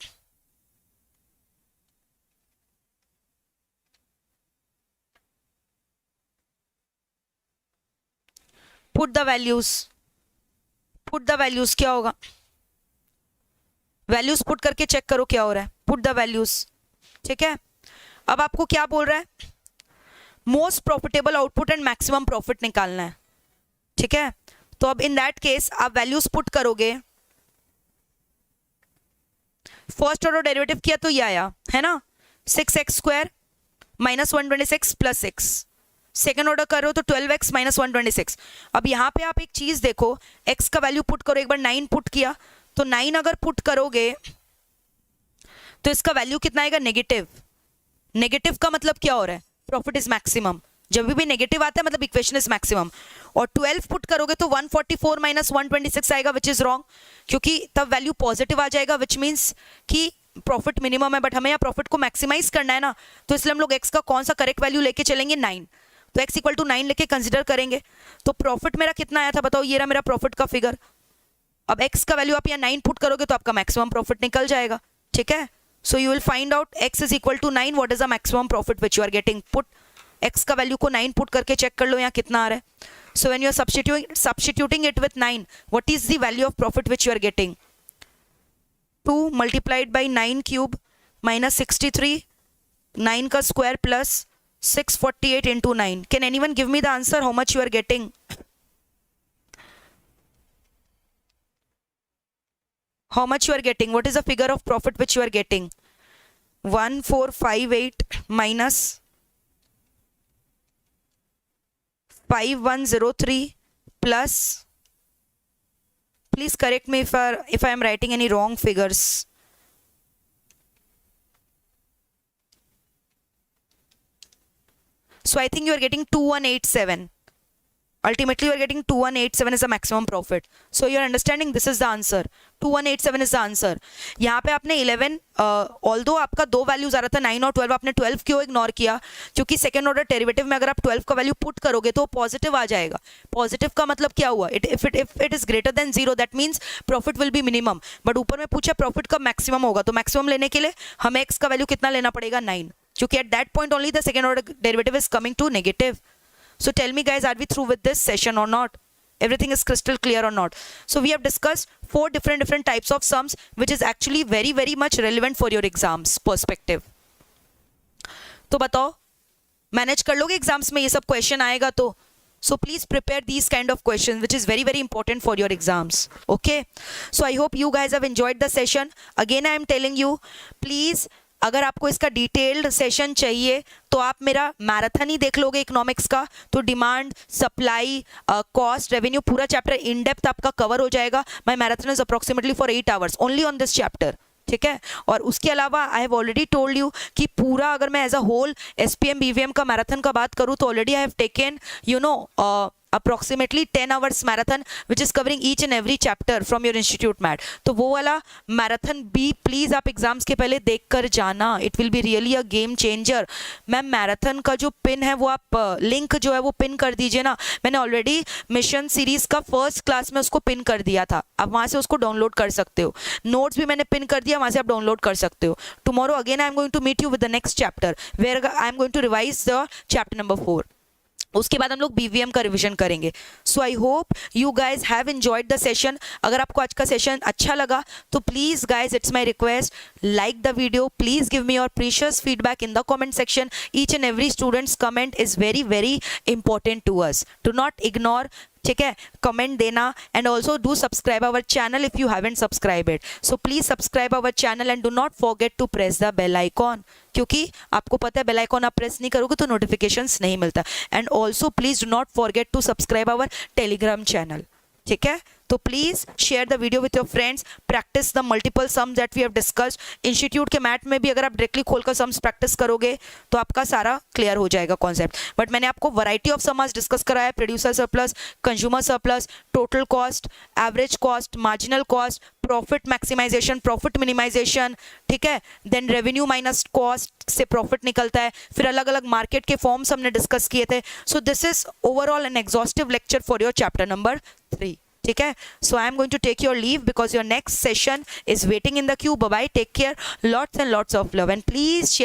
Put the values, put the values, क्या होगा? वैल्यूज पुट करके चेक करो क्या हो रहा है। पुट द वैल्यूज, ठीक है। अब आपको क्या बोल रहा है? Most profitable output and maximum profit निकालना है, ठीक है। तो अब इन दैट केस आप वैल्यूज पुट करोगे। फर्स्ट ऑर्डर डेरिवेटिव किया तो ये आया है ना, 6x square minus 126 plus 6। Second order कर रहे हो तो 12x माइनस 126। अब यहाँ पे आप एक चीज देखो, x का वैल्यू पुट करो। एक बार 9 पुट किया तो 9 अगर पुट करोगे तो इसका वैल्यू कितना आएगा? नेगेटिव। नेगेटिव का मतलब क्या हो रहा है? Profit is maximum. जब भी नेगेटिव आता है मतलब इक्वेशन इज मैक्सिमम। और 12 पुट करोगे तो 144 माइनस 126 आएगा, विच इज रॉन्ग, क्योंकि तब वैल्यू पॉजिटिव आ जाएगा, विच मीन्स कि प्रॉफिट मिनिमम है। बट हमें यहाँ प्रॉफिट को मैक्सिमाइज करना है ना, तो इसलिए हम लोग x का कौन सा करेक्ट वैल्यू लेके चलेंगे? 9। तो x इक्वल टू 9 लेके कंसिडर करेंगे। तो प्रॉफिट मेरा कितना आया था बताओ? ये रहा मेरा प्रॉफिट का फिगर। अब x का वैल्यू आप यहाँ 9 पुट करोगे तो आपका मैक्सिमम प्रॉफिट निकल जाएगा, ठीक है। So you will find out x is equal to 9, what is the maximum profit which you are getting. Put x का वैल्यू को 9 पुट करके चेक कर लो यहाँ कितना आ रहा है। So when you are substituting it with 9, what is the value of profit which you are getting? 2 multiplied by 9 cube minus 63, 9 का square plus 648 into 9. Can anyone give me the answer how much you are getting? How much you are getting? What is the figure of profit which you are getting? 1458 minus 5103 plus, please correct me if I am writing any wrong figures. So I think you are getting 2187. Ultimately you are getting 2187 is the maximum profit. So you are understanding this is the answer. 2187 is the answer. यहाँ पे आपने 11 although आपका दो values आ रहा था 9 और 12, आपने 12 क्यों इग्नोर किया? क्योंकि सेकेंड ऑर्डर डेरिवेटिव में अगर आप 12 का वैल्यू पुट करोगे तो पॉजिटिव आ जाएगा। पॉजिटिव का मतलब क्या हुआ? If it is greater then 0 that means profit will be minimum. But ऊपर में पूछा प्रॉफिट कब मैक्सिमम होगा, तो मैक्सिमम लेने के लिए हमें x का वैल्यू कितना लेना पड़ेगा? 9, क्योंकि at that point only the second order derivative is coming to negative. So tell me guys, are we through with this session or not? Everything is crystal clear or not? So we have discussed 4 different types of sums which is actually very much relevant for your exams perspective. तो बताओ manage कर लोगे exams में ये सब question आएगा तो? So please prepare these kind of questions which is very important for your exams. Okay? So I hope you guys have enjoyed the session. Again I am telling you, please अगर आपको इसका detailed session चाहिए तो आप मेरा marathon ही देख लोगे इकोनॉमिक्स का, तो डिमांड, सप्लाई, कॉस्ट, रेवेन्यू पूरा चैप्टर इन डेप्थ आपका कवर हो जाएगा. My marathon is approximately for 8 hours only on this chapter, ठीक है. और उसके अलावा I have already told you कि पूरा अगर मैं as a whole SPM BVM का मैराथन का बात करूँ तो already I have taken approximately 10 hours marathon which is covering each and every chapter from your institute mat. तो वो वाला मैराथन भी प्लीज आप एग्जाम्स के पहले देख कर जाना. It will be really a game changer. Ma'am marathon का जो पिन है वो आप लिंक जो है वो पिन कर दीजिए ना. मैंने ऑलरेडी मिशन सीरीज का फर्स्ट क्लास में उसको पिन कर दिया था. आप वहाँ से उसको डाउनलोड कर सकते हो. नोट्स भी मैंने पिन कर दिया, वहाँ से आप डाउनलोड कर सकते हो. Tomorrow again I am going to meet you with the next chapter where I am going to revise the chapter number 4. उसके बाद हम लोग बीवीएम का रिवीजन करेंगे. So I hope you guys have enjoyed the session. अगर आपको आज का सेशन अच्छा लगा तो please guys it's my request, like the video, please give me your precious feedback in the comment section. Each and every students comment is very very important to us. Do not ignore, ठीक है, comment देना. And also do subscribe our channel if you haven't subscribe it. So please subscribe our channel and do not forget to press the bell icon, क्योंकि आपको पता है bell icon आप press नहीं करोगे तो नोटिफिकेशंस नहीं मिलता. And also please do not forget to subscribe our telegram channel. ठीक है, तो please share the video with your friends. Practice the multiple sums that we have discussed. Institute के मैथ में भी अगर आप डायरेक्टली खोलकर सम्स प्रैक्टिस करोगे तो आपका सारा क्लियर हो जाएगा कॉन्सेप्ट. बट मैंने आपको वैरायटी ऑफ सम आज डिस्कस कराया है. Producer surplus, consumer surplus, total cost, average cost, marginal cost, profit maximization, profit minimization, ठीक है, देन रेवेन्यू माइनस कॉस्ट से प्रॉफिट निकलता है. फिर अलग अलग मार्केट के फॉर्म्स हमने डिस्कस किए थे. So this is overall an exhaustive lecture for your chapter number 3. ठीक है, so I am going to take your leave because your next session is waiting in the queue. Bye bye, take care, lots and lots of love and please